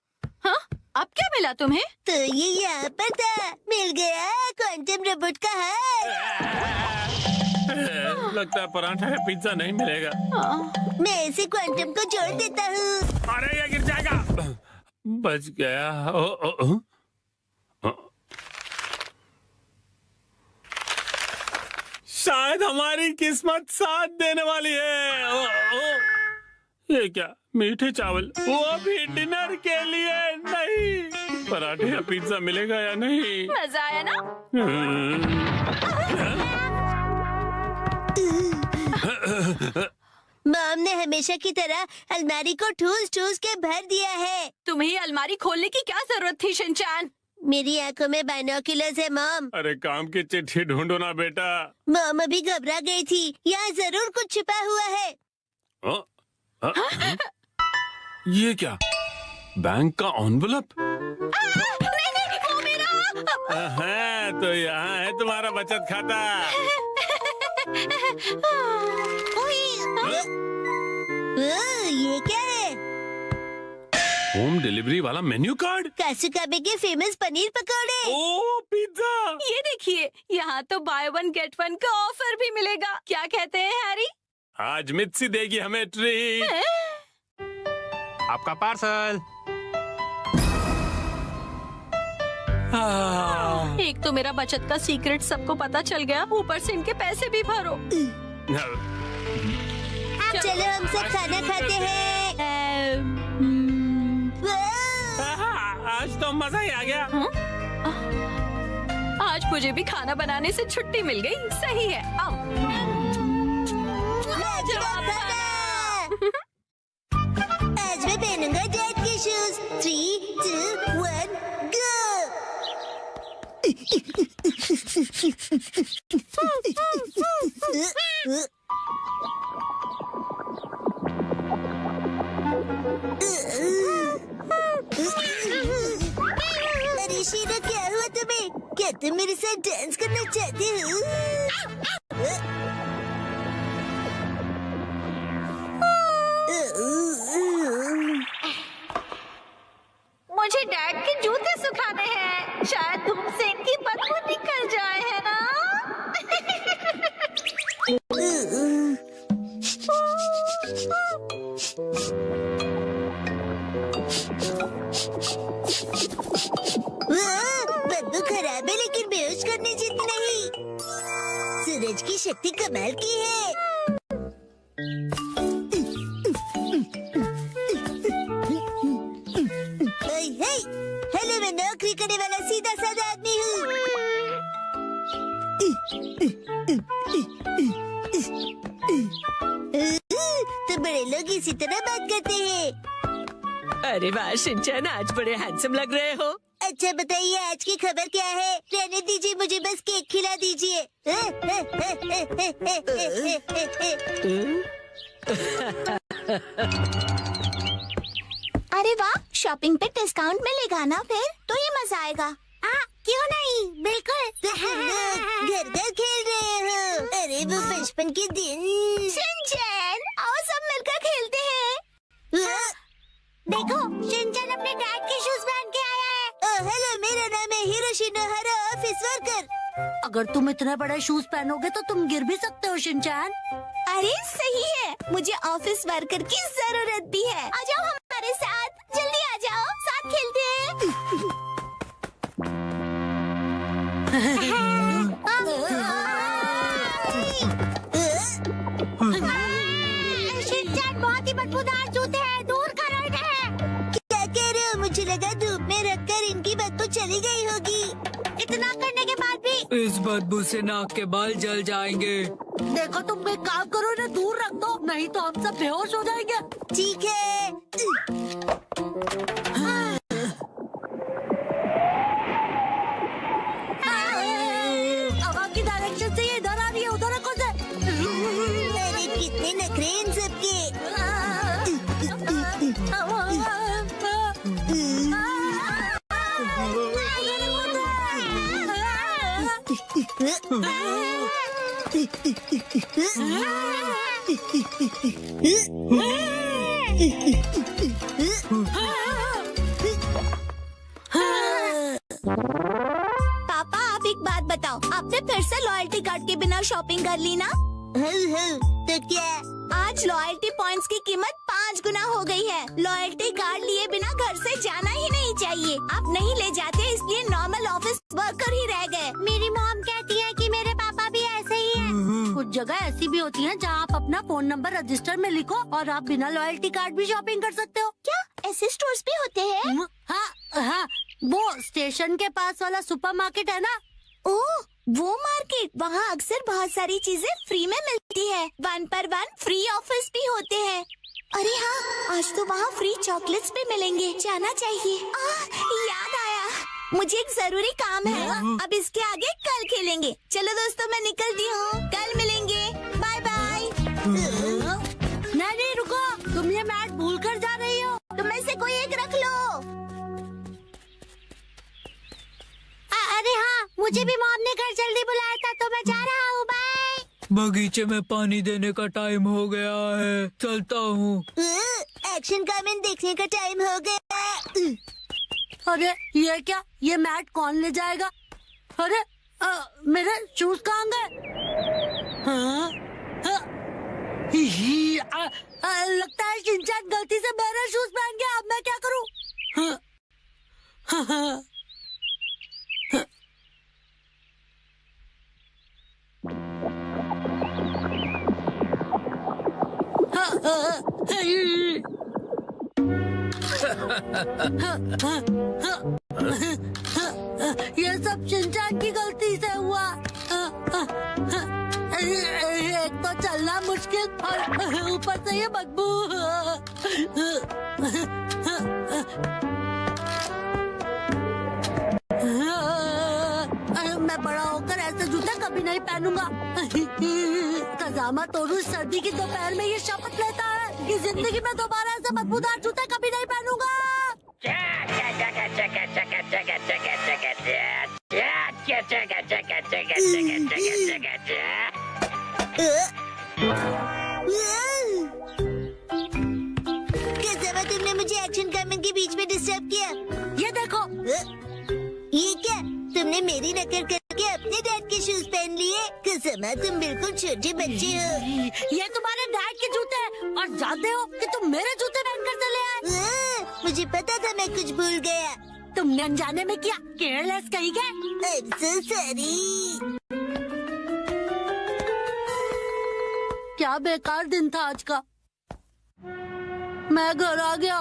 हाँ, अब क्या मिला तुम्हें? तो ये यहाँ पर था। मिल गया क्वांटम रोबोट का हाथ। लगता है पराठा या पिज्जा नहीं मिलेगा। मैं इसे क्वांटम को जोड़ देता हूँ। अरे ये गिर जाएगा। बच गया। शायद हमारी किस्मत साथ देने वाली है। ये क्या? मीठे चावल, वो भी डिनर के लिए नहीं। पराठे या पिज्जा मिलेगा या नहीं? मजा आया ना? मॉम ने हमेशा की तरह अलमारी को ठूस के भर दिया है। तुम्हें अलमारी खोलने की क्या जरूरत थी शिनचैन? मेरी आंखों में बाइनोक्यूलर्स है मॉम। अरे काम की चिट्ठी ढूंढो ना बेटा। मॉम अभी घबरा गई थी। यहाँ जरूर कुछ छिपा हुआ है। ये क्या? बैंक का एनवेलप? नहीं, वो मेरा। हाँ, तो यहाँ है तुम्हारा बचत खाता। ये क्या है? होम डिलीवरी वाला मेन्यू कार्ड। कासुकाबे के फेमस पनीर पकौड़े। ओ पिज्जा। ये देखिए, यहाँ तो बाय वन गेट वन का ऑफर भी मिलेगा। क्या कहते हैं हैरी? आज मित्सी देगी हमें ट्रीट। आपका पार्सल। एक तो मेरा बचत का सीक्रेट सबको पता चल गया, ऊपर से इनके पैसे भी भरो। चलो हम सब खाना खाते हैं। आज तो मजा ही आ गया। आज मुझे भी खाना बनाने से छुट्टी मिल गई। सही है। आज मैं पहनूंगा डैड के शूज। 3, 2, 1, गो। अरे शीला, क्या हुआ तुम्हें? क्या तुम मेरे साथ डांस करना चाहते हो? मुझे डैड के जूते सुखाने हैं। शायद धूप से इनकी बदबू निकल जाए, है ना? बदबू खराब है लेकिन बेहोश करने जितनी नहीं। सूरज की शक्ति कमाल की है। हेलो, मैं नौकरी करने वाला सीधा साधा आदमी हूँ। तो बड़े लोग इसी तरह बात करते हैं। अरे वाह शिनचैन, आज बड़े हैंडसम लग रहे हो। अच्छा बताइए, आज की खबर क्या है? रहने दीजिए, मुझे बस केक खिला दीजिए। अरे वाह, शॉपिंग पे डिस्काउंट मिलेगा ना? फिर तो ये मजा आएगा। क्यों नहीं, बिल्कुल। तो हम लोग घर घर खेल रहे हो। अरे वो बचपन के दिन। शिनचैन, आओ सब मिलकर खेलते हैं। देखो, शिनचैन अपने डैड के शूज पहन के आया है। हेलो, मेरा नाम है हिरोशी नोहारा, ऑफिस वर्कर। अगर तुम इतने बड़े शूज पहनोगे तो तुम गिर भी सकते हो शिनचैन। अरे सही है, मुझे ऑफिस वर्कर की जरूरत भी है। आ जाओ हमारे साथ, जल्दी आ जाओ, साथ खेलते हैं। शिनचैन, बहुत ही बदबूदार जूते हैं, दूर करो इन्हें। क्या कह रहे हो? मुझे लगा धूप में रखकर इनकी बदबू चली गई होगी। इतना करने के बाद इस बदबू से नाक के बाल जल जाएंगे। देखो तुम एक काम करो, इन्हें दूर रख दो, नहीं तो हम सब बेहोश हो जाएंगे। ठीक है। हवा की डायरेक्शन से ये इधर आ रही है, उधर रखो से। अरे कितने नखरे इन सबके। पापा आप एक बात बताओ, आपने फिर से लॉयल्टी कार्ड के बिना शॉपिंग कर ली ना? तो क्या? आज लॉयल्टी पॉइंट्स की कीमत 5 गुना हो गई है। लॉयल्टी कार्ड लिए बिना घर से जाना ही नहीं चाहिए। आप नहीं ले जाते इसलिए नॉर्मल ऑफिस वर्कर ही रह गए। मेरी मॉम कहती है कि मेरे पापा भी ऐसे ही हैं। कुछ जगह ऐसी भी होती हैं जहां आप अपना फोन नंबर रजिस्टर में लिखो और आप बिना लॉयल्टी कार्ड भी शॉपिंग कर सकते हो। क्या ऐसे स्टोर्स भी होते हैं? हाँ, वो स्टेशन के पास वाला सुपरमार्केट है ना। ओह, वो मार्केट, वहाँ अक्सर बहुत सारी चीजें फ्री में मिलती है। 1 पर 1 फ्री ऑफर्स भी होते हैं। अरे हाँ, आज तो वहाँ फ्री चॉकलेट्स भी मिलेंगे, जाना चाहिए। याद आया, मुझे एक जरूरी काम है। अब इसके आगे कल खेलेंगे। चलो दोस्तों, मैं निकलती हूँ, कल मिलेंगे, बाय बाय। नहीं रुको, तुम ये मैट भूल कर जा रही हो। तुम में से कोई एक रख लो। अरे हाँ, मुझे भी मॉम ने घर जल्दी बुलाया था तो मैं जा रहा हूँ, बाय। बगीचे में पानी देने का टाइम हो गया है, चलता हूँ। एक्शन कामेन देखने का टाइम हो गया। अरे ये क्या, ये मैट कौन ले जाएगा? अरे मेरे शूज कहाँ गए? लगता है शिनचैन गलती से मेरे शूज पहन गया। अब मैं क्या करूँ? ये सब शिनचैन की गलती से हुआ। एक तो चलना मुश्किल और ऊपर से ये बदबू। मैं बड़ा होकर ऐसे जूते कभी नहीं पहनूंगा। कजामा तोरू सर्दी की दोपहर में ये शपथ लेता है कि जिंदगी में दोबारा ऐसे बदबूदार जूते कभी नहीं पहनूंगा। कजामा, तुमने मुझे एक्शन कामेन के बीच में डिस्टर्ब किया। ये देखो। ये क्या, तुमने मेरी नकल करके अपने डैड के शूज पहन लिए? कजामा, तुम बिल्कुल छोटे बच्चे हो। ये तुम्हारे डैड के जूते हैं और जानते हो कि तुम मेरे जूते पहनकर चले आए। मुझे पता था मैं कुछ भूल गया। तुमने अनजाने में किया, केयरलेस कहीं गए। I'm so sorry। क्या बेकार दिन था आज का। मैं घर आ गया।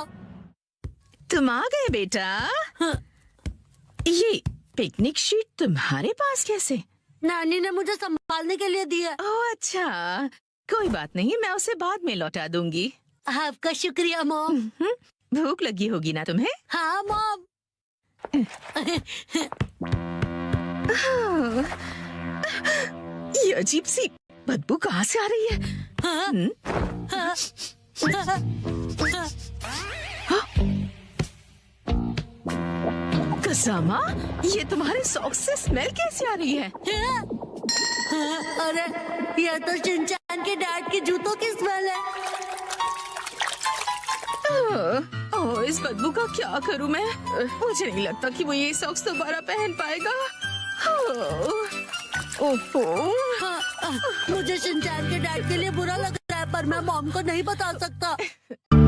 तुम आ गए बेटा? ये पिकनिक शीट तुम्हारे पास कैसे? नानी ने मुझे संभालने के लिए दी है। ओह अच्छा, कोई बात नहीं, मैं उसे बाद में लौटा दूंगी। आपका शुक्रिया मॉम। भूख लगी होगी ना तुम्हें? हाँ मॉम। ये अजीब सी बदबू कहाँ से आ रही है? कजामा, ये तुम्हारे सॉक्स से स्मेल कैसे आ रही है? अरे ये तो शिनचैन के डैड के जूतों की स्मेल है। ओह, इस बदबू का क्या करूं मैं? मुझे नहीं लगता कि वो ये सॉक्स दोबारा पहन पाएगा। मुझे शिनचैन के डैड के लिए बुरा लग रहा है, पर मैं मॉम को नहीं बता सकता।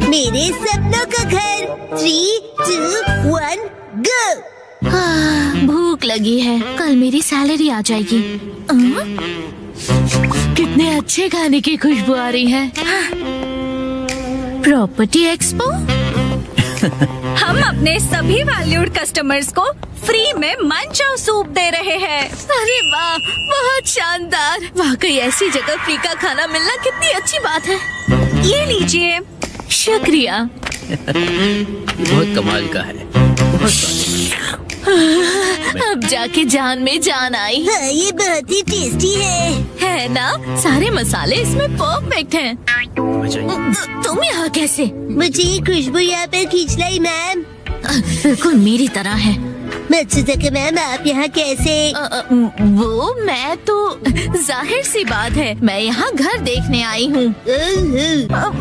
मेरे सपनों का घर। 3, 2, 1 गो। भूख लगी है, कल मेरी सैलरी आ जाएगी। कितने अच्छे खाने की खुशबू आ रही है। Property expo. हम अपने सभी वैल्यूड कस्टमर्स को फ्री में मंचाओ सूप दे रहे हैं। अरे वाह, बहुत शानदार। वाकई ऐसी जगह फ्री का खाना मिलना कितनी अच्छी बात है। ये लीजिए। शुक्रिया। बहुत कमाल का है। अब जाके जान में जान आई। हाँ, ये बहुत ही टेस्टी है ना? सारे मसाले इसमें परफेक्ट हैं। तुम यहाँ कैसे? मुझे ये खुशबू यहाँ पर खींच लाई मैम। बिल्कुल मेरी तरह है। मत्सुजाका मैम, आप यहाँ कैसे? वो मैं तो जाहिर सी बात है, मैं यहाँ घर देखने आई हूँ।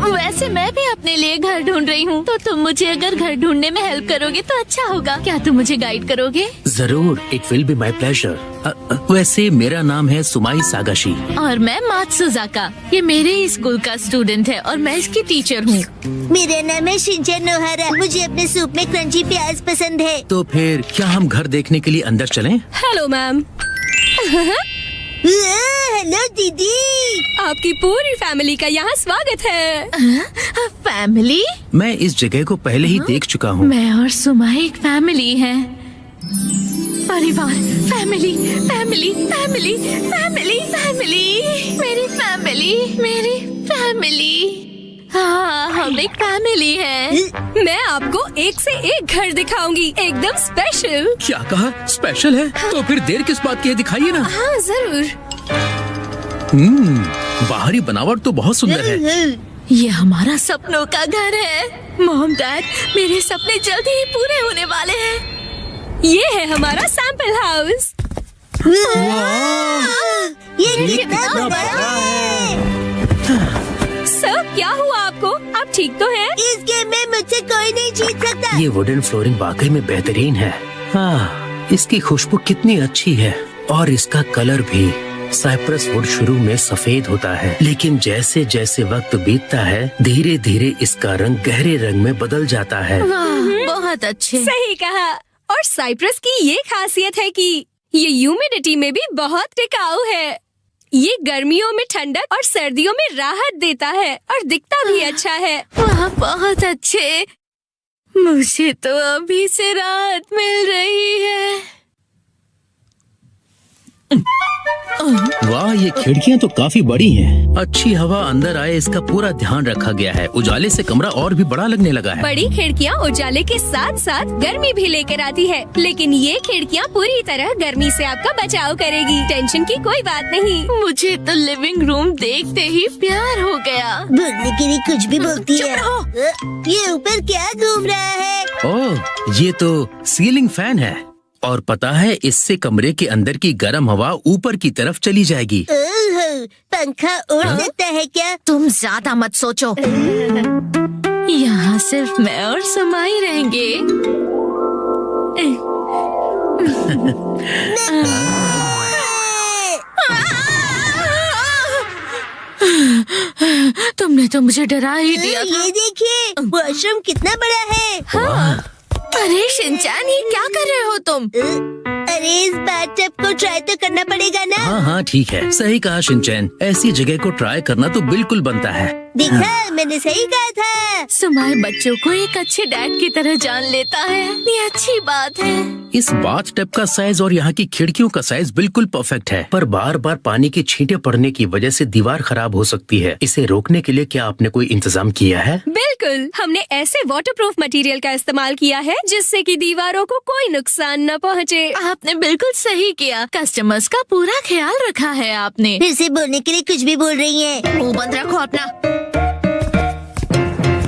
वैसे मैं भी अपने लिए घर ढूंढ रही हूँ, तो तुम मुझे अगर घर ढूंढने में हेल्प करोगे तो अच्छा होगा। क्या तुम मुझे गाइड करोगे? जरूर, it will be my pleasure. वैसे मेरा नाम है सुमाई सागाशी और मैं मात्सुजाका। ये मेरे ही स्कूल का स्टूडेंट है और मैं इसकी टीचर हूँ। मेरा नाम है शिनचैन ओहारा। मुझे अपने सूप में क्रंची प्याज पसंद है। तो फिर क्या हम घर देखने के लिए अंदर चलें? Hello ma'am. हेलो दीदी। आपकी पूरी फैमिली का यहाँ स्वागत है। फैमिली? मैं इस जगह को पहले ही देख चुका हूँ। मैं और सुमाई एक फैमिली है। परिवार, family, family, family, family, family, मेरी फैमिली। हाँ, हम एक फैमिली है। मैं आपको एक से एक घर दिखाऊंगी, एकदम स्पेशल। क्या कहा? स्पेशल है? तो फिर देर किस बात की है, दिखाइए ना। हाँ जरूर। बाहरी बनावट तो बहुत सुंदर है। ये हमारा सपनों का घर है। मॉम डैड, मेरे सपने जल्दी ही पूरे होने वाले हैं। ये है हमारा सैंपल हाउस। ये कितना बड़ा है। सर, क्या हुआ आपको? आप ठीक तो हैं? इस गेम में मुझसे कोई नहीं जीत सकता। ये वुडन फ्लोरिंग वाकई में बेहतरीन है। हाँ, इसकी खुशबू कितनी अच्छी है और इसका कलर भी। साइप्रस वुड शुरू में सफेद होता है, लेकिन जैसे जैसे वक्त बीतता है धीरे धीरे इसका रंग गहरे रंग में बदल जाता है। बहुत अच्छे। सही कहा। और साइप्रस की ये खासियत है कि ये ह्यूमिडिटी में भी बहुत टिकाऊ है। ये गर्मियों में ठंडक और सर्दियों में राहत देता है और दिखता भी अच्छा है। वाह, बहुत अच्छे। मुझे तो अभी से राहत मिल रही है। वाह, ये खिड़कियाँ तो काफी बड़ी हैं। अच्छी हवा अंदर आए इसका पूरा ध्यान रखा गया है। उजाले से कमरा और भी बड़ा लगने लगा है। बड़ी खिड़कियाँ उजाले के साथ साथ गर्मी भी लेकर आती है, लेकिन ये खिड़कियाँ पूरी तरह गर्मी से आपका बचाव करेगी। टेंशन की कोई बात नहीं। मुझे तो लिविंग रूम देखते ही प्यार हो गया। बोलने के लिए कुछ भी बोलती है। ये ऊपर क्या घूम रहा है? ओह, ये तो सीलिंग फैन है और पता है इससे कमरे के अंदर की गर्म हवा ऊपर की तरफ चली जाएगी। पंखा उड़ सकता है क्या? तुम ज्यादा मत सोचो। यहाँ सिर्फ मैं और सुमाई रहेंगे। तुमने तो मुझे डरा ही दिया था। ये देखिए, वॉशरूम कितना बड़ा है। हाँ। अरे शिनचैन, ये क्या कर रहे हो तुम? अरे इस बाथटब को ट्राई तो करना पड़ेगा ना। हाँ हाँ ठीक है, सही कहा शिनचैन। ऐसी जगह को ट्राई करना तो बिल्कुल बनता है। देखा, मैंने सही कहा था। सुमाई बच्चों को एक अच्छे डैड की तरह जान लेता है। ये अच्छी बात है। इस बाथटब का साइज और यहाँ की खिड़कियों का साइज बिल्कुल परफेक्ट है, पर बार बार पानी की छींटे पड़ने की वजह से दीवार खराब हो सकती है। इसे रोकने के लिए क्या आपने कोई इंतजाम किया है? बिल्कुल, हमने ऐसे वाटरप्रूफ मटेरियल का इस्तेमाल किया है जिससे कि दीवारों को कोई नुकसान न पहुँचे। आपने बिल्कुल सही किया। कस्टमर्स का पूरा ख्याल रखा है आपने। फिर से बोलने के लिए कुछ भी बोल रही है। मुंह बंद रखो अपना।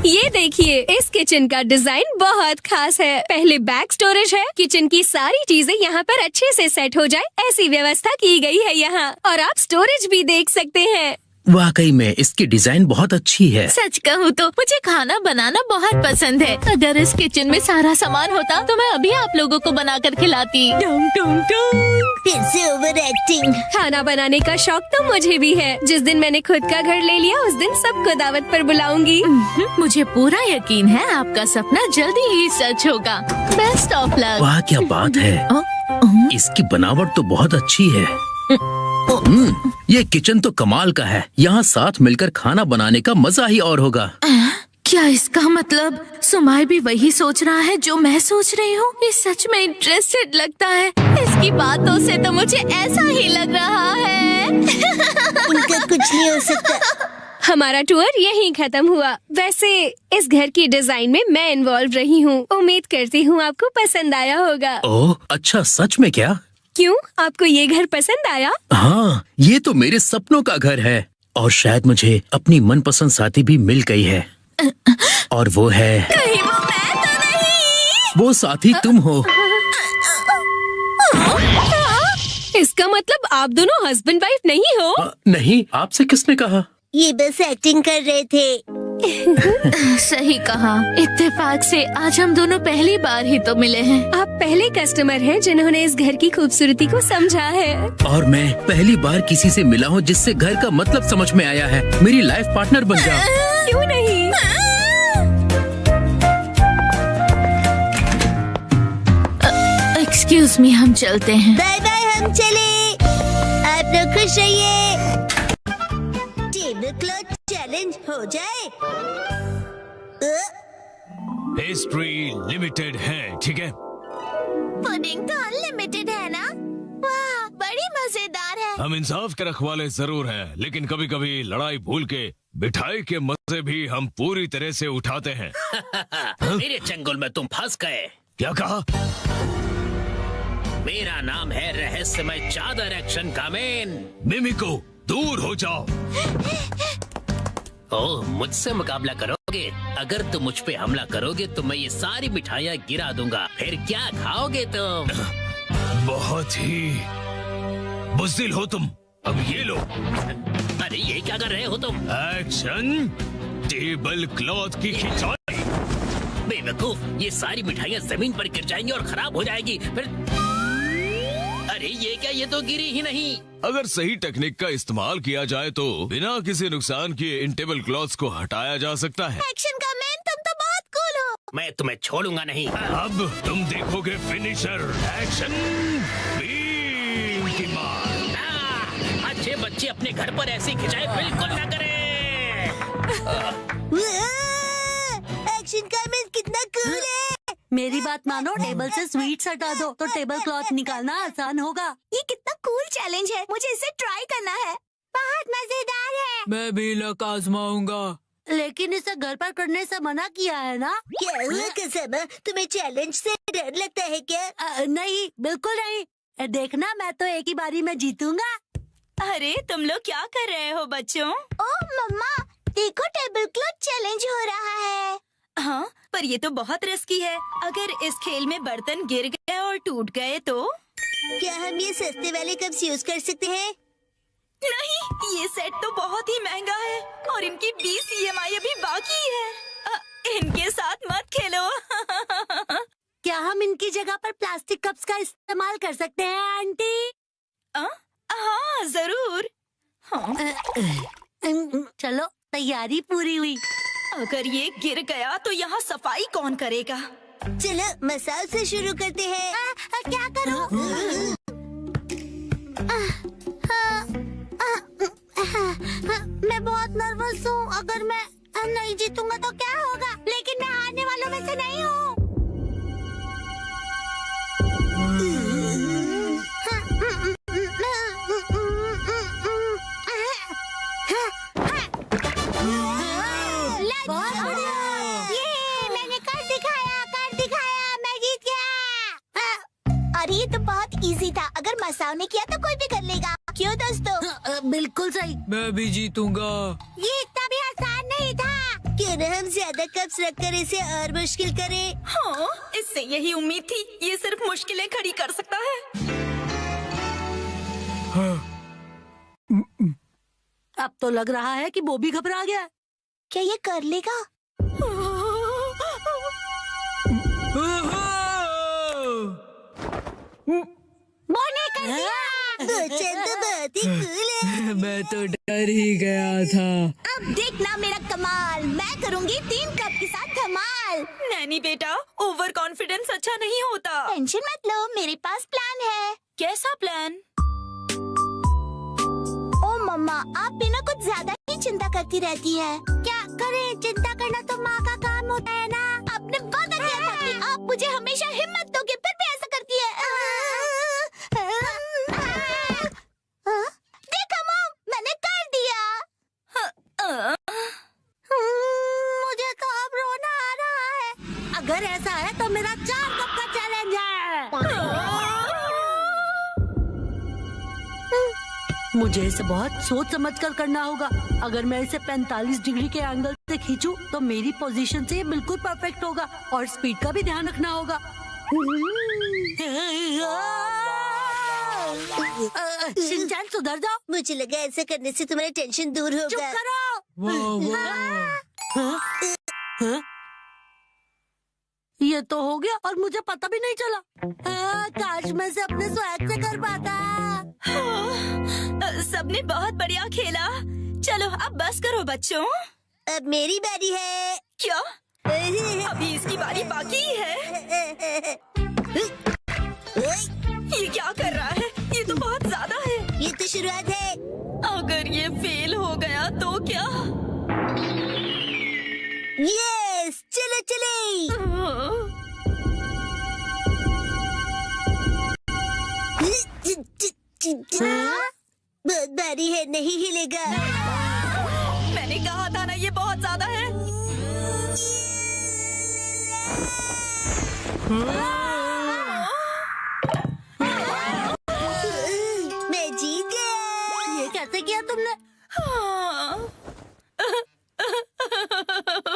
ये देखिए, इस किचन का डिजाइन बहुत खास है। पहले बैक स्टोरेज है। किचन की सारी चीजें यहाँ पर अच्छे से सेट हो जाए ऐसी व्यवस्था की गई है यहाँ। और आप स्टोरेज भी देख सकते हैं। वाकई में इसकी डिजाइन बहुत अच्छी है। सच कहूँ तो मुझे खाना बनाना बहुत पसंद है। अगर इस किचन में सारा सामान होता तो मैं अभी आप लोगों को बना कर खिलाती। फिर से ओवर एक्टिंग। खाना बनाने का शौक तो मुझे भी है। जिस दिन मैंने खुद का घर ले लिया उस दिन सबको दावत पर बुलाऊंगी। मुझे पूरा यकीन है आपका सपना जल्दी ही सच होगा। Best of luck. वाह, क्या बात है। इसकी बनावट तो बहुत अच्छी है। ये किचन तो कमाल का है। यहाँ साथ मिलकर खाना बनाने का मजा ही और होगा। क्या इसका मतलब सुमाई भी वही सोच रहा है जो मैं सोच रही हूँ? ये सच में इंटरेस्टेड लगता है। इसकी बातों से तो मुझे ऐसा ही लग रहा है। इनका कुछ नहीं हो सकता। हमारा टूर यहीं खत्म हुआ। वैसे इस घर की डिजाइन में मैं इन्वॉल्व रही हूँ। उम्मीद करती हूँ आपको पसंद आया होगा। ओह अच्छा, सच में क्या? क्यों, आपको ये घर पसंद आया? हाँ, ये तो मेरे सपनों का घर है और शायद मुझे अपनी मनपसंद साथी भी मिल गई है। और वो है, कहीं वो मैं तो नहीं? वो साथी तुम हो। इसका मतलब आप दोनों हस्बैंड वाइफ नहीं हो? नहीं, आपसे किसने कहा? ये बस एक्टिंग कर रहे थे। सही कहा। इत्तेफाक से आज हम दोनों पहली बार ही तो मिले हैं। आप पहले कस्टमर हैं जिन्होंने इस घर की खूबसूरती को समझा है। और मैं पहली बार किसी से मिला हूँ जिससे घर का मतलब समझ में आया है। मेरी लाइफ पार्टनर बन जाओ। क्यों नहीं? एक्सक्यूज मी, हम चलते हैं। बाय बाय, हम चले। आप लोग खुश रहिए। टेबल क्लॉथ चैलेंज हो जाए। पेस्ट्री लिमिटेड है, ठीक है? पुडिंग तो अनलिमिटेड है ना? वाह, बड़ी मजेदार है। हम इंसाफ के रखवाले जरूर हैं, लेकिन कभी कभी लड़ाई भूल के मिठाई के मजे भी हम पूरी तरह से उठाते हैं। मेरे चंगुल में तुम फंस गए। क्या कहा? मेरा नाम है रहस्यमय चादर एक्शन कामेन। मिमिको, दूर हो जाओ। ओह, मुझसे मुकाबला करोगे? अगर तुम मुझ पे हमला करोगे तो मैं ये सारी मिठाइयाँ गिरा दूंगा। फिर क्या खाओगे तुम? बहुत ही बुज़दिल हो तुम। अब ये लो। अरे ये क्या कर रहे हो तुम? एक्शन टेबल क्लॉथ की खिंचाई। बेवकूफ, ये सारी मिठाइयाँ जमीन पर गिर जाएंगी और खराब हो जाएगी। फिर अरे ये क्या, ये तो गिरी ही नहीं। अगर सही टेक्निक का इस्तेमाल किया जाए तो बिना किसी नुकसान किए इन टेबल क्लॉथ्स को हटाया जा सकता है। एक्शन का मैन, तुम तो बहुत कूल हो। मैं तुम्हें छोड़ूंगा नहीं। अब तुम देखोगे फिनिशर। एक्शन बीम की मार। अच्छे बच्चे अपने घर पर ऐसी खिंचाई बिल्कुल ना करें। एक्शन का मैन कितना कूल है। मेरी बात मानो, टेबल से स्वीट्स हटा दो तो टेबल क्लॉथ निकालना आसान होगा। ये कितना कूल चैलेंज है, मुझे इसे ट्राई करना है। बहुत मजेदार है। मैं भी लक आजमाऊंगा। लेकिन इसे घर पर करने से मना किया है ना? क्या हुआ कसम, तुम्हें चैलेंज से डर लगता है क्या? नहीं, बिल्कुल नहीं। देखना, मैं तो एक ही बारी में जीतूंगा। अरे तुम लोग क्या कर रहे हो बच्चों? ओह मम्मा, देखो टेबल क्लॉथ चैलेंज हो रहा है। हाँ, पर ये तो बहुत रिस्की है। अगर इस खेल में बर्तन गिर गए और टूट गए तो? क्या हम ये सस्ते वाले कप्स यूज कर सकते हैं? नहीं, ये सेट तो बहुत ही महंगा है और इनकी 20 EMI अभी बाकी है। इनके साथ मत खेलो। क्या हम इनकी जगह पर प्लास्टिक कप्स का इस्तेमाल कर सकते हैं आंटी? हाँ जरूर। हाँ। चलो, तैयारी पूरी हुई। अगर ये गिर गया तो यहाँ सफाई कौन करेगा? चलो मसाज से शुरू करते हैं। क्या करूं? मैं बहुत नर्वस हूँ। अगर मैं नहीं जीतूंगा तो क्या होगा? लेकिन मैं हारने वालों में से नहीं हूँ। मैंने कर दिखाया, मैं जीत गया। अरे ये तो बहुत इजी था। अगर मसाओ ने किया तो कोई भी कर लेगा। क्यों दोस्तों? बिल्कुल सही। मैं भी जीतूंगा। ये इतना भी आसान नहीं था। क्यों न हम ज्यादा कप्स रखकर इसे और मुश्किल करें? हाँ, इससे यही उम्मीद थी। ये सिर्फ मुश्किलें खड़ी कर सकता है। अब तो लग रहा है कि वो भी घबरा गया। क्या ये कर लेगा? बोने कर दिया। बोचन तो बहुत ही कूल है। मैं तो डर ही गया था। अब देखना मेरा कमाल। मैं करूंगी 3 कप के साथ धमाल। नैनी बेटा, ओवर कॉन्फिडेंस अच्छा नहीं होता। टेंशन मत लो, मेरे पास प्लान है। कैसा प्लान? ओ मम्मा, आप भी ना कुछ ज्यादा ही चिंता करती रहती है। क्या करें, चिंता करना तो माँ का काम होता है ना। आपने वादा किया था कि आप मुझे हमेशा हिम्मत दोगे, फिर भी ऐसा करती है। देखा मॉम, मैंने कर दिया। मुझे तो अब रोना आ रहा है। अगर ऐसा है तो मेरा 4 कप का चैलेंज है। मुझे इसे बहुत सोच समझकर करना होगा। अगर मैं इसे 45 डिग्री के एंगल से खींचूं, तो मेरी पोजीशन से ये बिल्कुल परफेक्ट होगा और स्पीड का भी ध्यान रखना होगा। शिनचैन सुधर जाओ। मुझे लगा ऐसे करने से तुम्हारा टेंशन दूर होगा। चुप करो। ये तो हो गया और मुझे पता भी नहीं चला। काश मैं से अपने स्वैग से कर पाता। सबने बहुत बढ़िया खेला। चलो अब बस करो बच्चों। अब मेरी बारी है। क्या? अभी इसकी बारी बाकी है। ये क्या कर रहा है? ये तो बहुत ज्यादा है। ये तो शुरुआत है। अगर ये फेल हो गया तो क्या? यस, चलो चले। बहुत भारी है, नहीं हिलेगा। मैंने कहा था ना, ये बहुत ज्यादा है। मैं जीत गया। ये कैसे किया तुमने?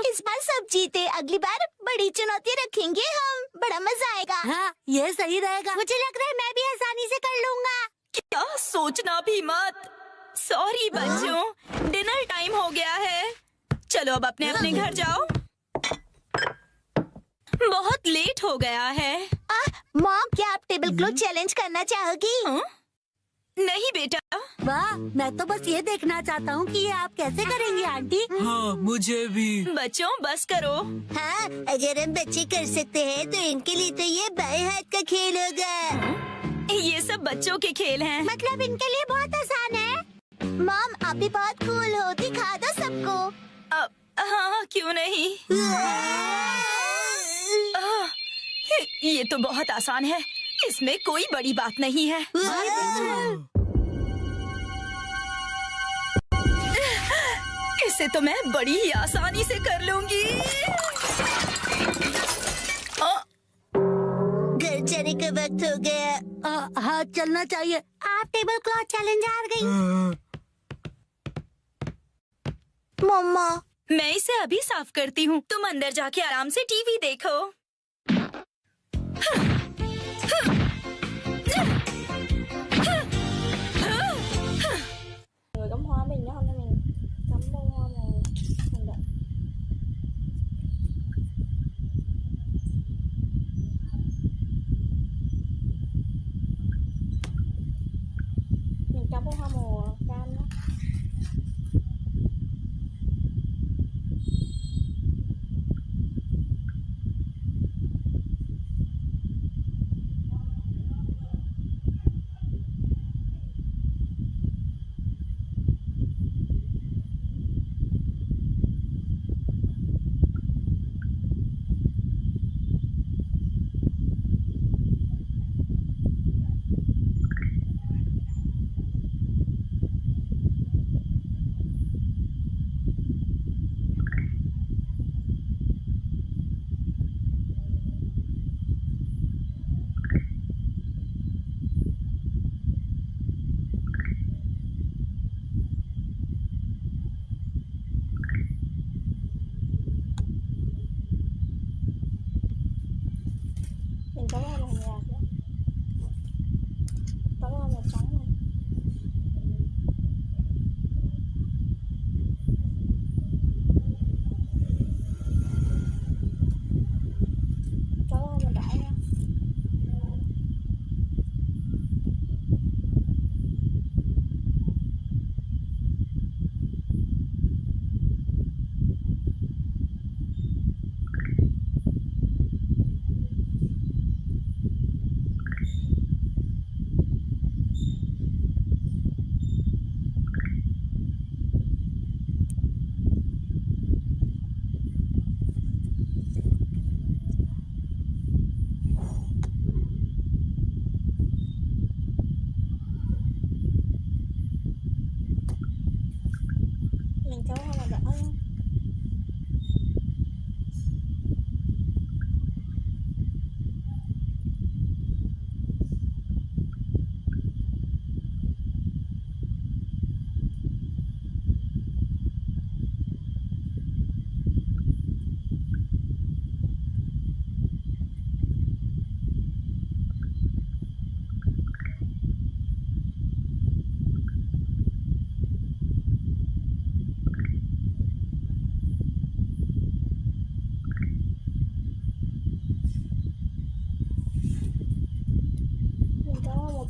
इस बार सब जीते, अगली बार बड़ी चुनौती रखेंगे हम। बड़ा मजा आएगा। हाँ, ये सही रहेगा। मुझे लग रहा है मैं भी आसानी से कर लूंगा। क्या? सोचना भी मत। सॉरी बच्चों, डिनर टाइम हो गया है। चलो अब अपने अपने घर जाओ। बहुत लेट हो गया है। मॉम, क्या आप टेबल क्लॉथ चैलेंज करना चाहोगी? नहीं बेटा। वाह, मैं तो बस ये देखना चाहता हूँ कि ये आप कैसे करेंगी आंटी। हाँ, मुझे भी। बच्चों बस करो। हाँ, अगर हम बच्चे कर सकते हैं तो इनके लिए तो ये बाएं हाथ का खेल होगा। ये सब बच्चों के खेल हैं। मतलब इनके लिए बहुत आसान है। मॉम, आप भी बहुत कूल हो, दिखा दो सबको। हाँ, क्यों नहीं। ये तो बहुत आसान है, इसमें कोई बड़ी बात नहीं है। इसे तो मैं बड़ी ही आसानी से कर लूंगी। घर जाने का वक्त हो गया। हाँ, चलना चाहिए। आप टेबल क्लॉथ चैलेंज हार गई। मम्मा, मैं इसे अभी साफ करती हूँ। तुम अंदर जाके आराम से टीवी देखो।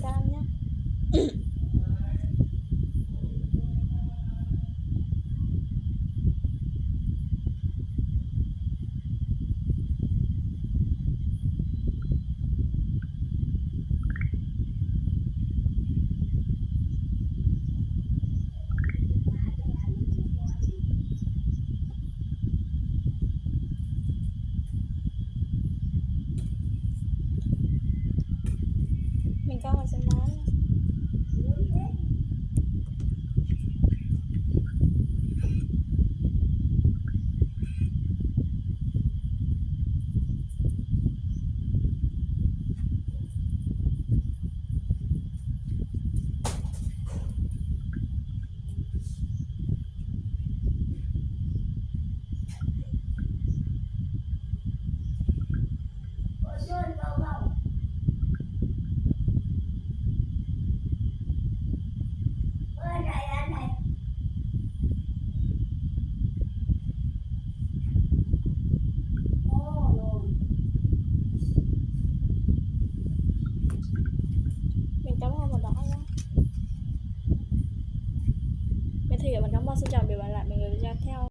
màu cam nhé. Mình có màu xanh lá. Mình cắm hoa màu đỏ nhé. Bên thủy ở mình cắm hoa xin chào, để bạn lại mọi người theo